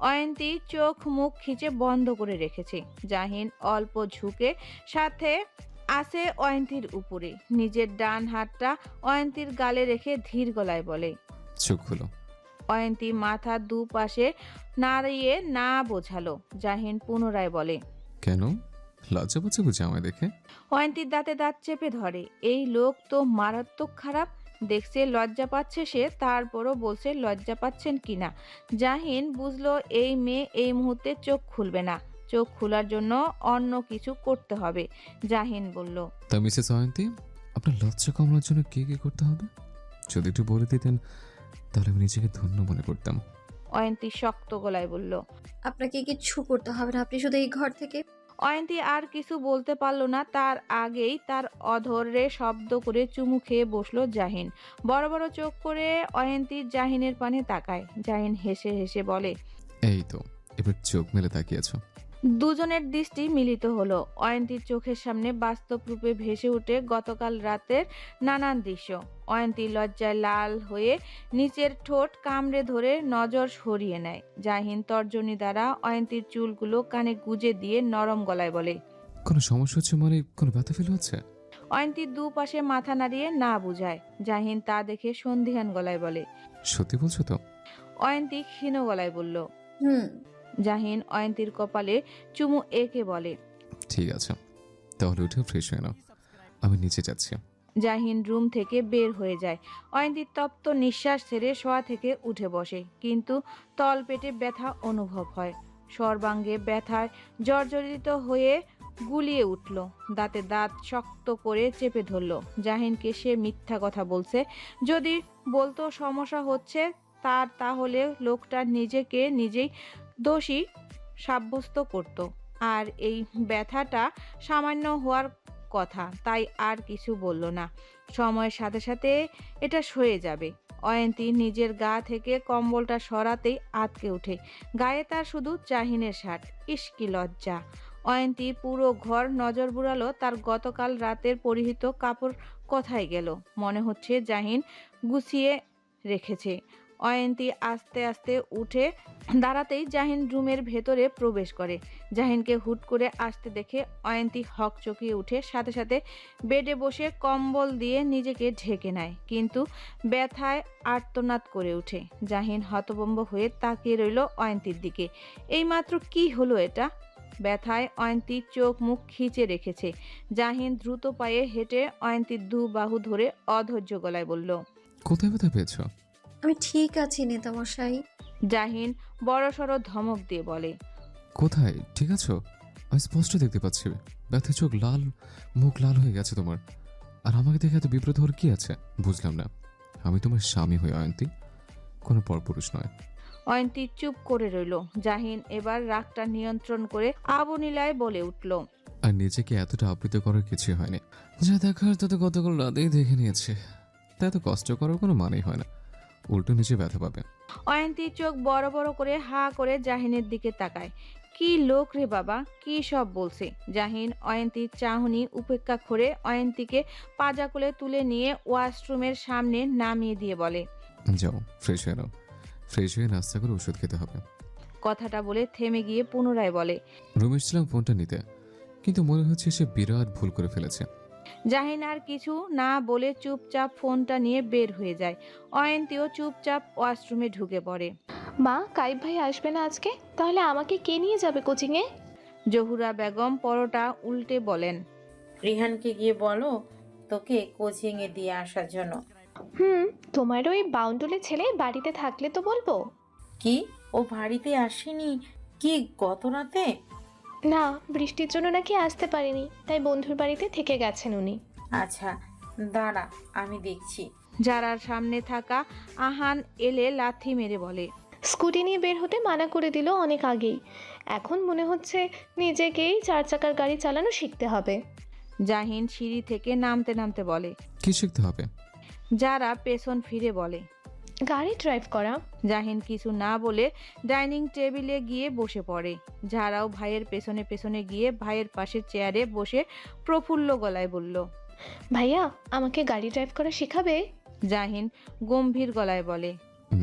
অয়ন্তী চোখ মুখ খিচে বন্ধ করে রেখেছে। জাহিন অল্প ঝুঁকে সাথে আছে অয়ন্তীর উপরে। নিজের ডান হাতটা অয়ন্তীর গালে রেখে ধীর গলায় বলে, চোখ খুলো। অয়ন্তী মাথা দুপাশে নাড়িয়ে না বোঝালো। জাহিন পুনরায় বলে, কেন? লজ্জা পাচ্ছে বুঝে আমায় দেখে? অয়ন্তীর দাঁতে দাঁত চেপে ধরে। এই লোক তো মারাত্মক খারাপ। দেখছে লজ্জা পাচ্ছে সে, তারপরও বলছে লজ্জা পাচ্ছেন কিনা। জাহিন বুঝলো এই মেয়ে এই মুহূর্তে চোখ খুলবে না। চোখ খোলার জন্য অন্য কিছু করতে হবে। জাহিন বলল, তা মিসেস অয়ন্তী, আপনার লজ্জা কমানোর জন্য কি কি করতে হবে? যদি একটু বলে দিতেন তাহলে আমি নিজেকে ধন্য মনে করতাম। অয়ন্তী শক্ত গলায় বলল। আপনাকে কিচ্ছু করতে হবে না, আপনি শুধু এই ঘর থেকে। অয়ন্তী আর কিছু বলতে পারল না। তার আগেই তার অধরে শব্দ করে চুমু খেয়ে বসলো জাহিন। বড় বড় চোখ করে অয়ন্তী জাহিনের পানে তাকায়। জাহিন হেসে হেসে বলে, এই তো এবার চোখ মেলে তাকিয়েছো। দুজনের দৃষ্টি মিলিত হলো। অয়ন্তীর চোখের সামনে বাস্তব রূপে ভেসে ওঠে গতকাল রাতের নানান দৃশ্য। অয়ন্তী লজ্জায় লাল হয়ে নিচের ঠোঁট কামড়ে ধরে নজর সরিয়ে নেয়। জাহিন তর্জনী দ্বারা অয়ন্তীর চুলগুলো কানে গুজে দিয়ে নরম গলায় বলে, কোনো সমস্যা হচ্ছে মানে কোনো ব্যথা ফিল হচ্ছে? অয়ন্তী দুপাশে মাথা নাড়িয়ে না বুঝায়। জাহিন তা দেখে সন্দিহান গলায় বলে, সত্যি বলছো তো? অয়ন্তী ক্ষীণ গলায় বলল। হুম। জাহিন অয়ন্তীর কপালে চুমু এঁকে বলে, ঠিক আছে, তাহলে উঠে ফ্রেশ হয়ে নাও, আমি নিচে যাচ্ছি। জাহিন রুম থেকে বের হয়ে যায়। অয়ন্তী তপ্ত নিঃশ্বাস ছেড়ে শোয়া থেকে উঠে বসে, কিন্তু তল পেটে ব্যথা অনুভব হয়। সর্বাঙ্গে ব্যথায় জর্জরিত হয়ে গুলিয়ে উঠল। দাঁতে দাঁত শক্ত করে চেপে ধরল। জাহিনকে সে মিথ্যা কথা বলছে। যদি বলতো সমস্যা হচ্ছে তার তাহলে লোকটা নিজেকে নিজেই দোষী সাব্যস্ত করত। আর এই ব্যথাটা সামান্য হওয়ার কথা, তাই আর কিছু বলল না। সময়ের সাথে সাথে এটা সয়ে যাবে। অয়ন্তী নিজের গা থেকে কম্বলটা সরাতেই আঁতকে ওঠে। গায়ে তার শুধু জাহিনের শার্ট। ইস কি লজ্জা! অয়ন্তী পুরো ঘর নজর বুড়ালো, তার গতকাল রাতের পরিহিত কাপড় কোথায় গেল। মনে হচ্ছে জাহিন গুছিয়ে রেখেছে। অয়ন্তী আস্তে আস্তে উঠে দাঁড়াতেই জাহিন রুমের ভেতরে প্রবেশ করে। জাহিনকে হুট করে আসতে দেখে অয়ন্তী হকচকিয়ে উঠে সাথে সাথে বেডে বসে কম্বল দিয়ে নিজেকে ঢেকে নেয়, কিন্তু ব্যথায় আর্তনাদ করে ওঠে। জাহিন হতভম্ব হয়ে তাকিয়ে রইল অয়ন্তীর দিকে। এইমাত্র কি হলো এটা? ব্যথায় অয়ন্তীর চোখ মুখ খিচে রেখেছে। জাহিন দ্রুত পায়ে হেঁটে অয়ন্তীর দু বাহু ধরে অধৈর্য গলায় বলল, কোথায় ব্যথা পেয়েছ? আমি ঠিক আছি নেতামশাই। জাহিন বড়সড় ধমক দিয়ে বলে, কোথায়? ঠিক আছো? আমি স্পষ্ট দেখতে পাচ্ছি ব্যথা, চোখ লাল, মুখ লাল হয়ে গেছে তোমার। আর আমাকে দেখে এত বিব্রত হওয়ার কি আছে? বুঝলাম না। আমি তোমার স্বামী হই অয়ন্তী, কোনো পরপুরুষ নয়। অয়ন্তী চুপ করে রইল। জাহিন এবার রাগটা নিয়ন্ত্রণ করে আবনীলায় বলে উঠল, আর নিজেকে এতটা আবৃত করার কিছুই হয়নি। যা দেখার তত গতকাল রাতেই দেখে নিয়েছে, তাই এত কষ্ট করার কোনো মানেই হয় না, উল্টো নিচে ব্যথা পাবে। অয়ন্তী চোখ বড় বড় করে হা করে জাহিনের দিকে তাকায়। কি লোক রে বাবা, কি সব বলছে! জাহিন অয়ন্তীর চাহনি উপেক্ষা করে অয়ন্তীকে পাজা কোলে তুলে নিয়ে ওয়াশরুমের সামনে নামিয়ে দিয়ে বলে, যাও ফ্রেশ হয়ে নাও, ফ্রেশ হয়ে নাস্তা করে ওষুধ খেতে হবে। কথাটা বলে থেমে গিয়ে পুনরায় বলে, রুমে এসেছিলাম ফোনটা নিতে, কিন্তু মনে হচ্ছে সে বিরাট ভুল করে ফেলেছে। জাহিন আর কিছু না বলে চুপচাপ ফোনটা নিয়ে বের হয়ে যায়। অয়ন্তীও চুপচাপ ওয়াশরুমে ঢুকে পড়ে। মা, কাইব ভাই আসবে না আজকে? তাহলে আমাকে কে নিয়ে যাবে কোচিংয়ে? জহুরা বেগম পরোটা উল্টে বলেন, রিহানকে গিয়ে বলো তোকে কোচিংয়ে দিয়ে আসার জন্য। তোমার ওই বাউন্ডুলে ছেলে বাড়িতে থাকলে তো বলবো। কি, ও বাড়িতে আসেনি কি গত রাতে? না, বৃষ্টির জন্য নাকি আসতে পারেনি, তাই বন্ধুর বাড়িতে থেকে গেছেন উনি। আচ্ছা দাঁড়া, আমি দেখছি। যারার সামনে থাকা আহান এলে লাথি মেরে বলে, স্কুটি নিয়ে বের হতে মানা করে দিল অনেক আগেই। এখন মনে হচ্ছে নিজেকেই 4 চাকার গাড়ি চালানো শিখতে হবে। জাহিন সিঁড়ি থেকে নামতে নামতে বলে। কি শিখতে হবে? যারা পেছন ফিরে বলে, গাড়ি ড্রাইভ করা। জাহিন কিছু না বলে ডাইনিং টেবিলে গিয়ে বসে পড়ে। যারাও ভাইয়ের পেছনে পেছনে গিয়ে ভাইয়ের পাশের চেয়ারে বসে প্রফুল্ল গলায় বলল, ভাইয়া, আমাকে গাড়ি ড্রাইভ করা শেখাবে? জাহিন গম্ভীর গলায় বলে,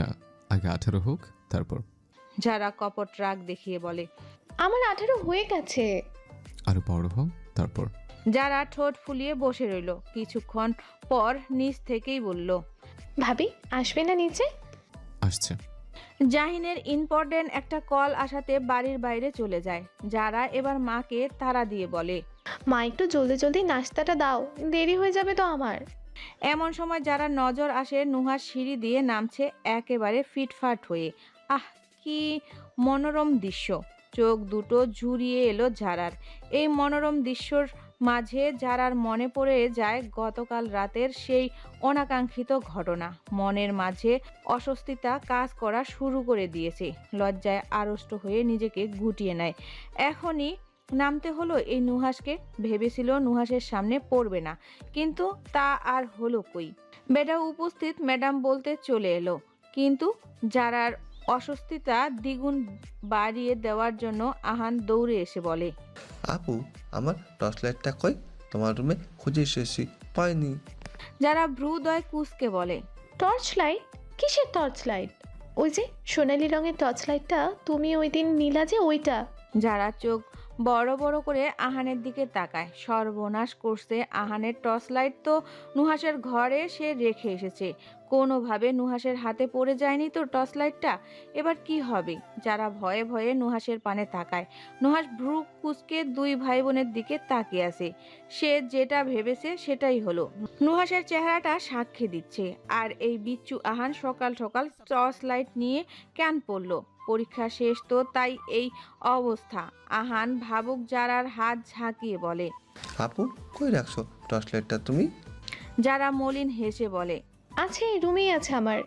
না, আগে 18 হোক তারপর। যারা কপট রাগ দেখিয়ে বলে, আমার 18 হয়ে গেছে। আরো বড় হোক তারপর। যারা ঠোঁট ফুলিয়ে বসে রইল। কিছুক্ষণ পর নিচ থেকেই বলল, ভাবি আসবে না নিচে? আসছে। জাহিনের ইম্পর্টেন্ট একটা কল আসাতে বাড়ির বাইরে চলে যায়। যারা এবার মাকে তাড়া দিয়ে বলে, মা, একটু জলদি জলদি নাস্তাটা দাও, দেরি হয়ে যাবে তো আমার। এমন সময় যারা নজর আসে নুহার সিঁড়ি দিয়ে নামছে একেবারে ফিটফাট হয়ে। আহ, কি মনোরম দৃশ্য! চোখ দুটো জুড়িয়ে এলো যারার। এই মনোরম দৃশ্যর মাঝে যারার মনে পড়ে যায় গতকাল রাতের সেই অনাকাঙ্ক্ষিত ঘটনা। মনের মাঝে অস্বস্তিতা কাজ করা শুরু করে দিয়েছে। লজ্জায় আড়ষ্ট হয়ে নিজেকে গুটিয়ে নেয়। এখনই নামতে হলো এই নুহাসকে। ভেবেছিল নুহাসের সামনে পড়বে না, কিন্তু তা আর হলো কই। বেটা উপস্থিত ম্যাডাম বলতে চলে এলো, কিন্তু যারার অস্বস্তিতা দ্বিগুণ বাড়িয়ে দেওয়ার জন্য আহান দৌড়ে এসে বলে, আপু, আমার টর্চ লাইটটা কই? তোমার রুমে খুঁজে এসেছি, পাইনি। যারা ভ্রুদয় কুঁচকে বলে, টর্চ লাইট? কিসের টর্চ লাইট? ওই যে সোনালি রঙের টর্চ লাইটটা তুমি ওই দিন নিলা যে, ওইটা। যারা চোখ বড় বড় করে আহানের দিকে তাকায়। সর্বনাশ করছে আহানের টর্চ লাইট তো নুহাসের ঘরে সে রেখে এসেছে। কোনোভাবে নুহাসের হাতে পড়ে যায়নি তো টর্চ লাইটটা। এবার কি হবে? যারা ভয়ে ভয়ে নুহাসের পানে তাকায়। নুহাস ভ্রু কুঁচকে দুই ভাই বোনের দিকে তাকিয়ে আছে। সে যেটা ভেবেছে সেটাই হলো। নুহাসের চেহারাটা সাক্ষী দিচ্ছে। আর এই বিচ্ছু আহান সকাল সকাল টর্চ লাইট নিয়ে কেন পড়লো? পরীক্ষা শেষ তো, তাই এই অবস্থা। আহান ভাবুক যারার হাত ঝাঁকিয়ে বলে, আপু, কই রাখছো টর্চ লাইটটা তুমি? যারা মলিন হেসে বলে, আছে, রুমেই আছে আমার।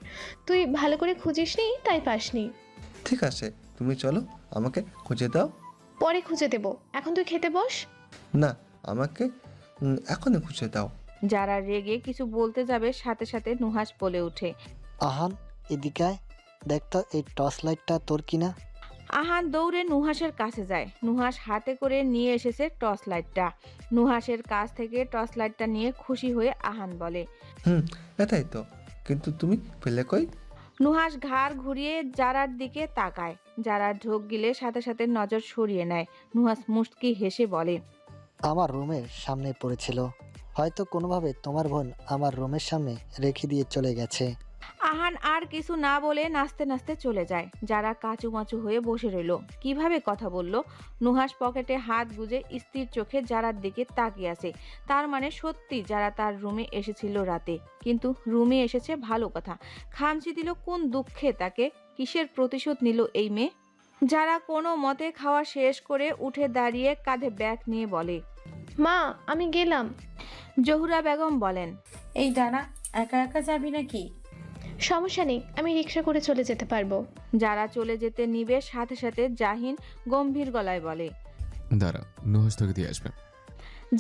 তুই ভালো করে খুঁজিসনি তাই পাসনি। ঠিক আছে, তুমি চলো, আমাকে খুঁজে দাও। পরে খুঁজে দেব, এখন তুই খেতে বস। না, আমাকে এখনই খুঁজে দাও। যারা রেগে কিছু বলতে যাবে সাথে সাথে নুহাস বলে ওঠে। আহান, এদিকে আয়। দেখ তো এই টর্চ লাইটটা তোর কিনা। আহান দৌড়ে নুহাসের কাছে যায়। নুহাস হাতে করে নিয়ে এসেছে টর্চ লাইটটা। নুহাসের কাছ থেকে টর্চ লাইটটা নিয়ে খুশি হয়ে আহান বলে। এটাই তো, কিন্তু তুমি পেলে কই? নুহাস ঘাড় ঘুরিয়ে জারার দিকে তাকায়। যারা ঢোক গিলে সাথে সাথে নজর সরিয়ে নেয়। নুহাস মুচকি হেসে বলে। আমার রুমের সামনে পড়েছিল, হয়তো কোনোভাবে তোমার বোন আমার রুমের সামনে রেখে দিয়ে চলে গেছে। আহান আর কিছু না বলে নাচতে নাচতে চলে যায়। যারা কাচুমাচু হয়ে বসে রইল। কিভাবে কথা বলল? নুহাস পকেটে হাত গুজে স্থির চোখে যারার দিকে তাকিয়ে আছে। তার মানে সত্যি যারা তার রুমে এসেছিল রাতে। কিন্তু রুমে এসেছে ভালো কথা। খামচি দিল কোন দুঃখে তাকে? কিসের প্রতিশোধ নিল এই মেয়ে? যারা কোনো মতে খাওয়া শেষ করে উঠে দাঁড়িয়ে কাঁধে ব্যাগ নিয়ে বলে। মা, আমি গেলাম। জহুরা বেগম বলেন। এই দাঁড়া, একা একা যাবি নাকি? সমস্যা নেই, আমি রিক্সা করে চলে যেতে পারবো। যারা চলে যেতে নিবে সাথে সাথে জাহিন গম্ভীর গলায় বলে। দাঁড়া, নুহাস তোকে দিয়ে আসবে।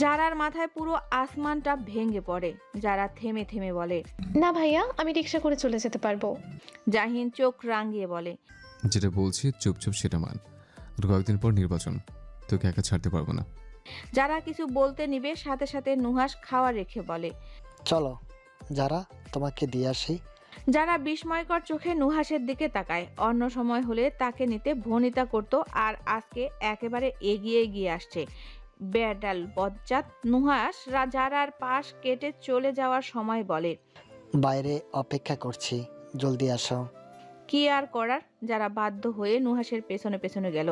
যারার মাথায় পুরো আসমানটা ভেঙে পড়ে। যারা থেমে থেমে বলে। না ভাইয়া, আমি রিক্সা করে চলে যেতে পারবো। জাহিন চোখ রাঙিয়ে বলে। যেটা বলছি চুপ চুপ সেটা মান। আর কয়েকদিন পর নির্বাচন, তোকে একা ছাড়তে পারবো না। যারা কিছু বলতে নিবে সাথে সাথে নুহাস খাওয়া রেখে বলে। চলো যারা, তোমাকে দিয়ে আসি। যারা বিস্ময়কর চোখে নুহাসের দিকে তাকায়। অন্য সময় হলে তাকে নিতে ভনিতা করত, আর আজকে একেবারে এগিয়ে গিয়ে আসছে। বেডাল বজ্জাত নুহাস যারার পাশ কেটে চলে যাওয়ার সময় বলে। বাইরে অপেক্ষা করছি, জলদি আসো। কি আর করার, যারা বাধ্য হয়ে নুহাসের পেছনে পেছনে গেল।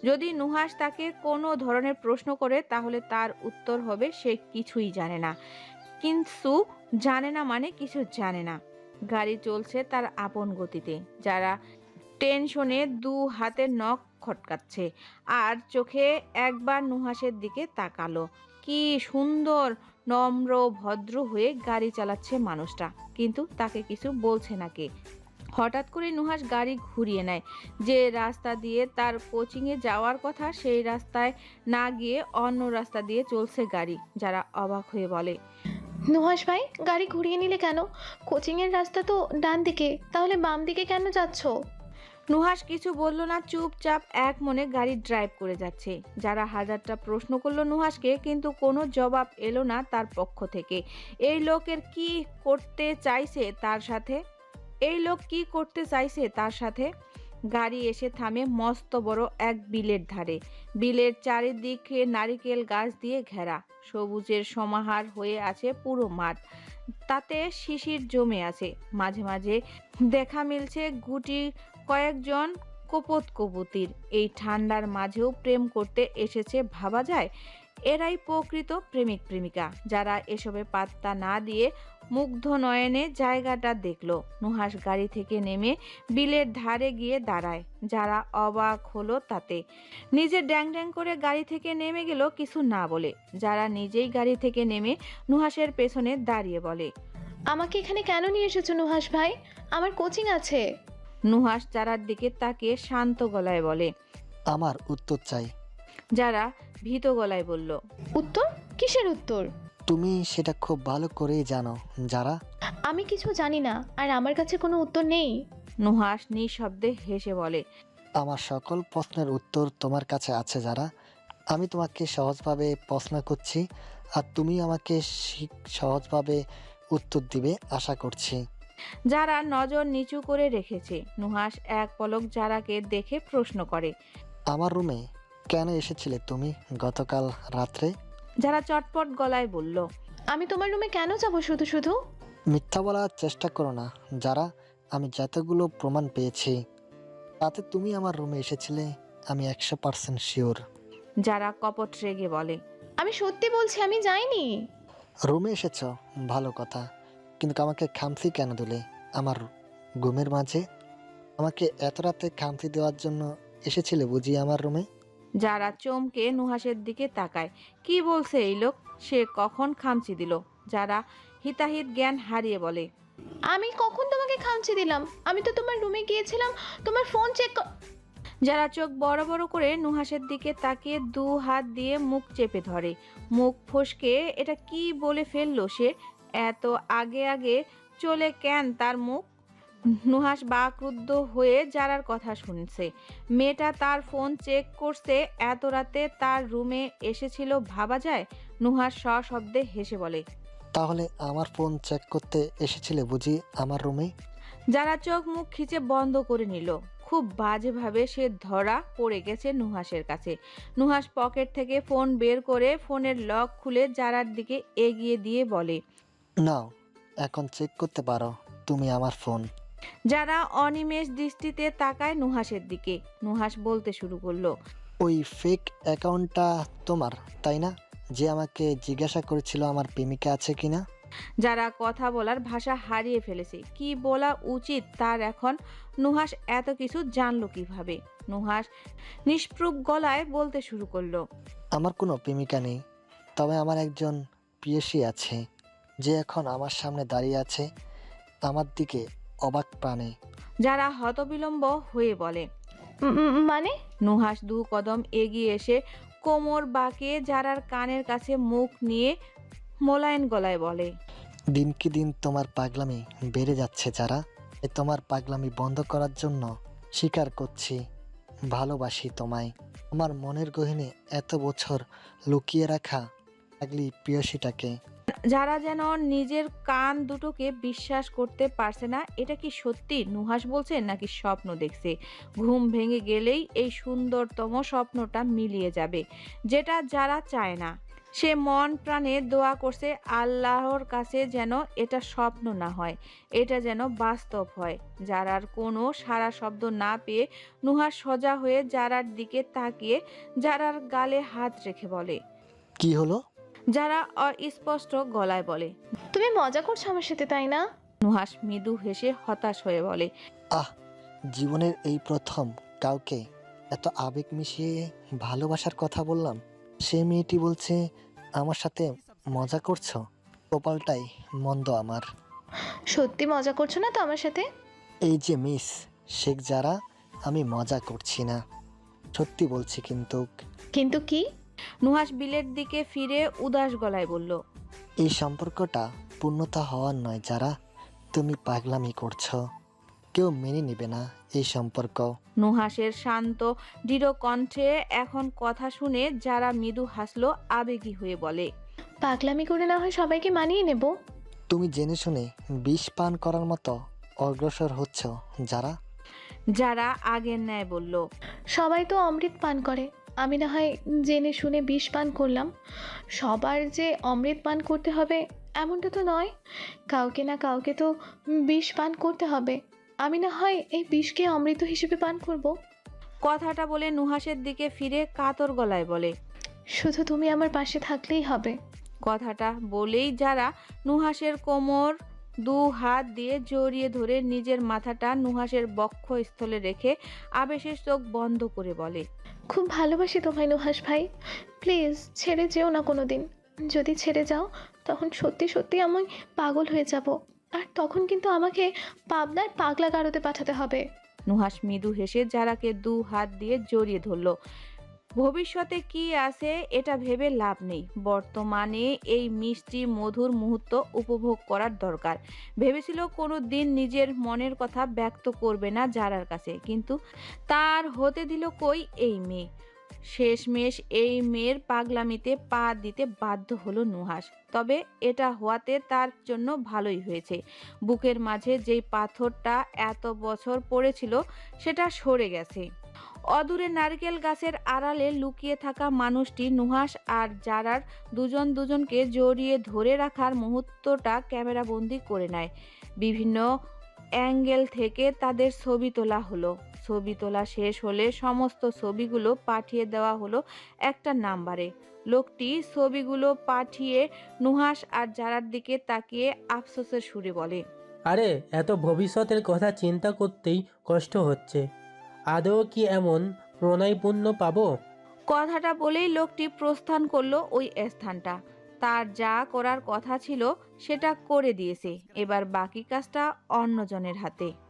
যদি নুহাস তাকে কোনো ধরনের প্রশ্ন করে তাহলে তার উত্তর হবে সে কিছুই জানে না। কিন্তু জানে না মানে কিছু জানে না। গাড়ি চলছে তার আপন গতিতে। যারা টেনশনে দু হাতে নখ খটকাচ্ছে আর চোখে একবার নুহাসের দিকে তাকালো। কি সুন্দর নম্র ভদ্র হয়ে গাড়ি চালাচ্ছে মানুষটা, কিন্তু তাকে কিছু বলছে না কে। হঠাৎ করে নুহাস গাড়ি ঘুরিয়ে নেয়। যে রাস্তা দিয়ে তার কোচিংয়ে যাওয়ার কথা সেই রাস্তায় না গিয়ে অন্য রাস্তা দিয়ে চলছে গাড়ি। যারা অবাক হয়ে বলে। নুহাস ভাই, গাড়ি ঘুরিয়ে নিলে কেন? কোচিংয়ের রাস্তা তো ডান দিকে, তাহলে বাম দিকে কেন যাচ্ছ? নুহাস কিছু বলল না, চুপচাপ এক মনে গাড়ি ড্রাইভ করে যাচ্ছে। যারা হাজারটা প্রশ্ন করলো নুহাসকে, কিন্তু কোনো জবাব এলো না তার পক্ষ থেকে। এই লোকের কি করতে চাইছে তার সাথে? এই লোক কি করতে চাইছে তার সাথে? গাড়ি এসে থামে মস্ত বড় এক বিলের ধারে। বিলের চারিদিকে নারিকেল গাছ দিয়ে ঘেরা। সবুজের সমাহার হয়ে আছে পুরো মাঠ। তাতে শিশির জমে আছে। মাঝে মাঝে দেখা মিলছে গুটি কয়েকজন কপোত কবুতির। এই ঠান্ডার মাঝেও প্রেম করতে এসেছে ভাবা যায়। এরাই প্রকৃত প্রেমিক প্রেমিকা। যারা এসবে পাত্তা না দিয়ে মুগ্ধ নয়নে জায়গাটা দেখলো। নুহাস গাড়ি থেকে নেমে বিলের ধারে গিয়ে দাঁড়ায়। যারা অবাক হলো তাতে। নিজে ড্যাং ড্যাং করে গাড়ি থেকে নেমে গেল কিছু না বলে। যারা নিজেই গাড়ি থেকে নেমে নুহাসের পেছনে দাঁড়িয়ে বলে। আমাকে এখানে কেন নিয়ে এসেছো নুহাস ভাই? আমার কোচিং আছে। নুহাস যারার দিকে তাকিয়ে শান্ত গলায় বলে। আমার উত্তর চাই। যারা ভীত গলায় বলল। উত্তর? কিসের উত্তর? তুমি সেটা খুব ভালো করেই জানো যারা। আমি কিছু জানি না, আর আমার কাছে কোনো উত্তর নেই। নুহাস নিঃশব্দে হেসে বলে। আমার সকল প্রশ্নের উত্তর তোমার কাছে আছে যারা। আমি তোমাকে সহজভাবে প্রশ্ন করছি, আর তুমি আমাকে সহজভাবে উত্তর দিবে আশা করছি। যারা নজর নিচু করে রেখেছে। নুহাস এক পলক যারাকে দেখে প্রশ্ন করে। আমার রুমে কেন এসেছিলে তুমি গতকাল রাত্রে? যারা চটপট গলায় বলল। আমি তোমার রুমে কেন যাব শুধু শুধু? মিথ্যা বলার চেষ্টা করো না যারা। আমি যতগুলো প্রমাণ পেয়েছি তাতে তুমি আমার রুমে এসেছিলে, আমি 100% শিওর। যারা কপট রেগে বলে। আমি সত্যি বলছি, আমি যাইনি। রুমে এসেছ ভালো কথা, কিন্তু আমাকে খামসি কেন দিলে আমার ঘুমের মাঝে? আমাকে এত রাতে খামসি দেওয়ার জন্য এসেছিলে বুঝি আমার রুমে? যারা চমকে নুহাসের দিকে তাকায়। কি বলছে এই লোক? সে কখন খামচি দিল? যারা হিতাহিত জ্ঞান হারিয়ে বলে। আমি কখন তোমাকে খামচি দিলাম? আমি তো তোমার রুমে গিয়েছিলাম তোমার ফোন চেক। যারা চোখ বড় বড় করে নুহাসের দিকে তাকিয়ে দু হাত দিয়ে মুখ চেপে ধরে। মুখ ফসকে এটা কি বলে ফেললো সে? এত আগে আগে চলে কেন তার মুখ? নুহাস বাকরুদ্ধ হয়ে যারার কথা শুনছে। মেয়েটা তার ফোন চেক করছে, এত রাতে তার রুমে এসেছিল ভাবা যায়? নুহাস সশব্দে হেসে বলে। তাহলে আমার ফোন চেক করতে এসেছিলে বুঝি আমার রুমে? যারা চোখ মুখ খিচে বন্ধ করে নিল। খুব বাজেভাবে সে ধরা পড়ে গেছে নুহাসের কাছে। নুহাস পকেট থেকে ফোন বের করে ফোনের লক খুলে যারার দিকে এগিয়ে দিয়ে বলে। নাও, এখন চেক করতে পারো তুমি আমার ফোন। যারা অনিমেষ দৃষ্টিতে তাকায় নুহাসের দিকে। নুহাস বলতে শুরু করলো। ওই ফেক অ্যাকাউন্টটা তোমার, তাই না? যে আমাকে জিজ্ঞাসা করেছিল আমার প্রেমিকা আছে কিনা। যারা কথা বলার ভাষা হারিয়ে ফেলেছে। কি বলা উচিত তার এখন? নুহাস এত কিছু জানলো কিভাবে? নুহাস নিষ্প্রুপ গলায় বলতে শুরু করলো। আমার কোনো প্রেমিকা নেই, তবে আমার একজন প্রেয়সী আছে, যে এখন আমার সামনে দাঁড়িয়ে আছে আমার দিকে অবাক প্রাণে। যারা হতবিলম্ব হয়ে বলে। মানে? নুহাস দু কদম এগিয়ে এসে কোমর বাঁকিয়ে যারার কানের কাছে মুখ নিয়ে মোলায়েন গলায় বলে। দিন কি দিন তোমার পাগলামি বেড়ে যাচ্ছে যারা। তোমার পাগলামি বন্ধ করার জন্য স্বীকার করছি ভালোবাসি তোমায়। আমার মনের গহীনে এত বছর লুকিয়ে রাখা পাগলি প্রেয়সীটাকে। যারা যেন নিজের কান দুটোকে বিশ্বাস করতে পারছে না। এটা কি সত্যি নুহাস বলছে নাকি স্বপ্ন দেখছে? ঘুম ভেঙে গেলেই এই সুন্দরতম স্বপ্নটা মিলিয়ে যাবে, যেটা যারা চায় না। সে মন প্রাণে দোয়া করছে আল্লাহর কাছে যেন এটা স্বপ্ন না হয়, এটা যেন বাস্তব হয়। যারার কোনো সারা শব্দ না পেয়ে নুহাস সোজা হয়ে যারার দিকে তাকিয়ে যারার গালে হাত রেখে বলে। কি হলো? যারা অস্পষ্ট গলায় বলে। তুমি মজা করছো আমার সাথে, তাই না? নুহাস মৃদু হেসে হতাশ হয়ে বলে। আহ, জীবনের এই প্রথম কাউকে এত আবেগ মিশিয়ে ভালোবাসার কথা বললাম। সে মেয়েটি বলছে আমার সাথে মজা করছো। কপালটাই মন্দ আমার। সত্যি মজা করছো না তো আমার সাথে? এই যে মিস শেখ যারা, আমি মজা করছি না, সত্যি বলছি। কিন্তু কিন্তু কি? নুহাস বিলের দিকে ফিরে উদাস গলায় বলল। এই সম্পর্কটা পূর্ণতা হওয়ার নয় যারা, তুমি পাগলামি করছো। কেউ মেনে নেবে না এই সম্পর্ক। নুহাসের শান্ত দৃঢ় কণ্ঠে এখন কথা শুনে যারা মৃদু হাসলো আবেগী হয়ে বলে। পাগলামি করে না হয় সবাইকে মানিয়ে নেব। তুমি জেনে শুনে বিষ পান করার মতো অগ্রসর হচ্ছ যারা। যারা আগের ন্যায় বলল। সবাই তো অমৃত পান করে, আমি না হয় জেনে শুনে বিষ পান করলাম। সবার যে অমৃত পান করতে হবে এমনটা তো নয়। কাউকে না কাউকে তো বিষ পান করতে হবে। আমি না হয় এই বিষকে অমৃত হিসেবে পান করব। কথাটা বলে নুহাসের দিকে ফিরে কাতর গলায় বলে। শুধু তুমি আমার পাশে থাকলেই হবে। কথাটা বলেই যারা নুহাসের কোমর দু হাত দিয়ে জড়িয়ে ধরে নিজের মাথাটা নুহাসের বক্ষস্থলে রেখে আবেশের চোখ বন্ধ করে বলে। খুব ভালোবাসি তোমায় নুহাস ভাই, প্লিজ ছেড়ে যেও না কোনো দিন। যদি ছেড়ে যাও তখন সত্যি সত্যি আমি পাগল হয়ে যাব, আর তখন কিন্তু আমাকে পাবনার পাগলা গারদে পাঠাতে হবে। নুহাস মৃদু হেসে যারাকে দু হাত দিয়ে জড়িয়ে ধরল। ভবিষ্যতে কি আছে এটা ভেবে লাভ নেই, বর্তমানে এই মিষ্টি মধুর মুহূর্ত উপভোগ করার দরকার। ভেবেছিল কোনো দিন নিজের মনের কথা ব্যক্ত করবে না যারার কাছে, কিন্তু তার হতে দিল কই এই মেয়ে। শেষমেশ এই মেয়ের পাগলামিতে পা দিতে বাধ্য হলো নুহাস। তবে এটা হওয়াতে তার জন্য ভালোই হয়েছে। বুকের মাঝে যেই পাথরটা এত বছর পড়েছিল সেটা সরে গেছে। অদূরে নারকেল গাছের আড়ালে লুকিয়ে থাকা মানুষটি নুহাস আর যারার দুজনকে জড়িয়ে ধরে রাখার মুহূর্তটা ক্যামেরাবন্দি করে নেয়। বিভিন্ন অ্যাঙ্গেল থেকে তাদের ছবি তোলা হলো। ছবি তোলা শেষ হলে সমস্ত ছবিগুলো পাঠিয়ে দেওয়া হলো একটা নাম্বারে। লোকটি ছবিগুলো পাঠিয়ে নুহাস আর যারার দিকে তাকিয়ে আফসোসের সুরে বলে। আরে এত ভবিষ্যতের কথা চিন্তা করতেই কষ্ট হচ্ছে। আদৌ কি এমন প্রণয়পূর্ণ পাবো? কথাটা বলেই লোকটি প্রস্থান করলো ওই স্থানটা। তার যা করার কথা ছিল সেটা করে দিয়েছে, এবার বাকি কাজটা অন্যজনের হাতে।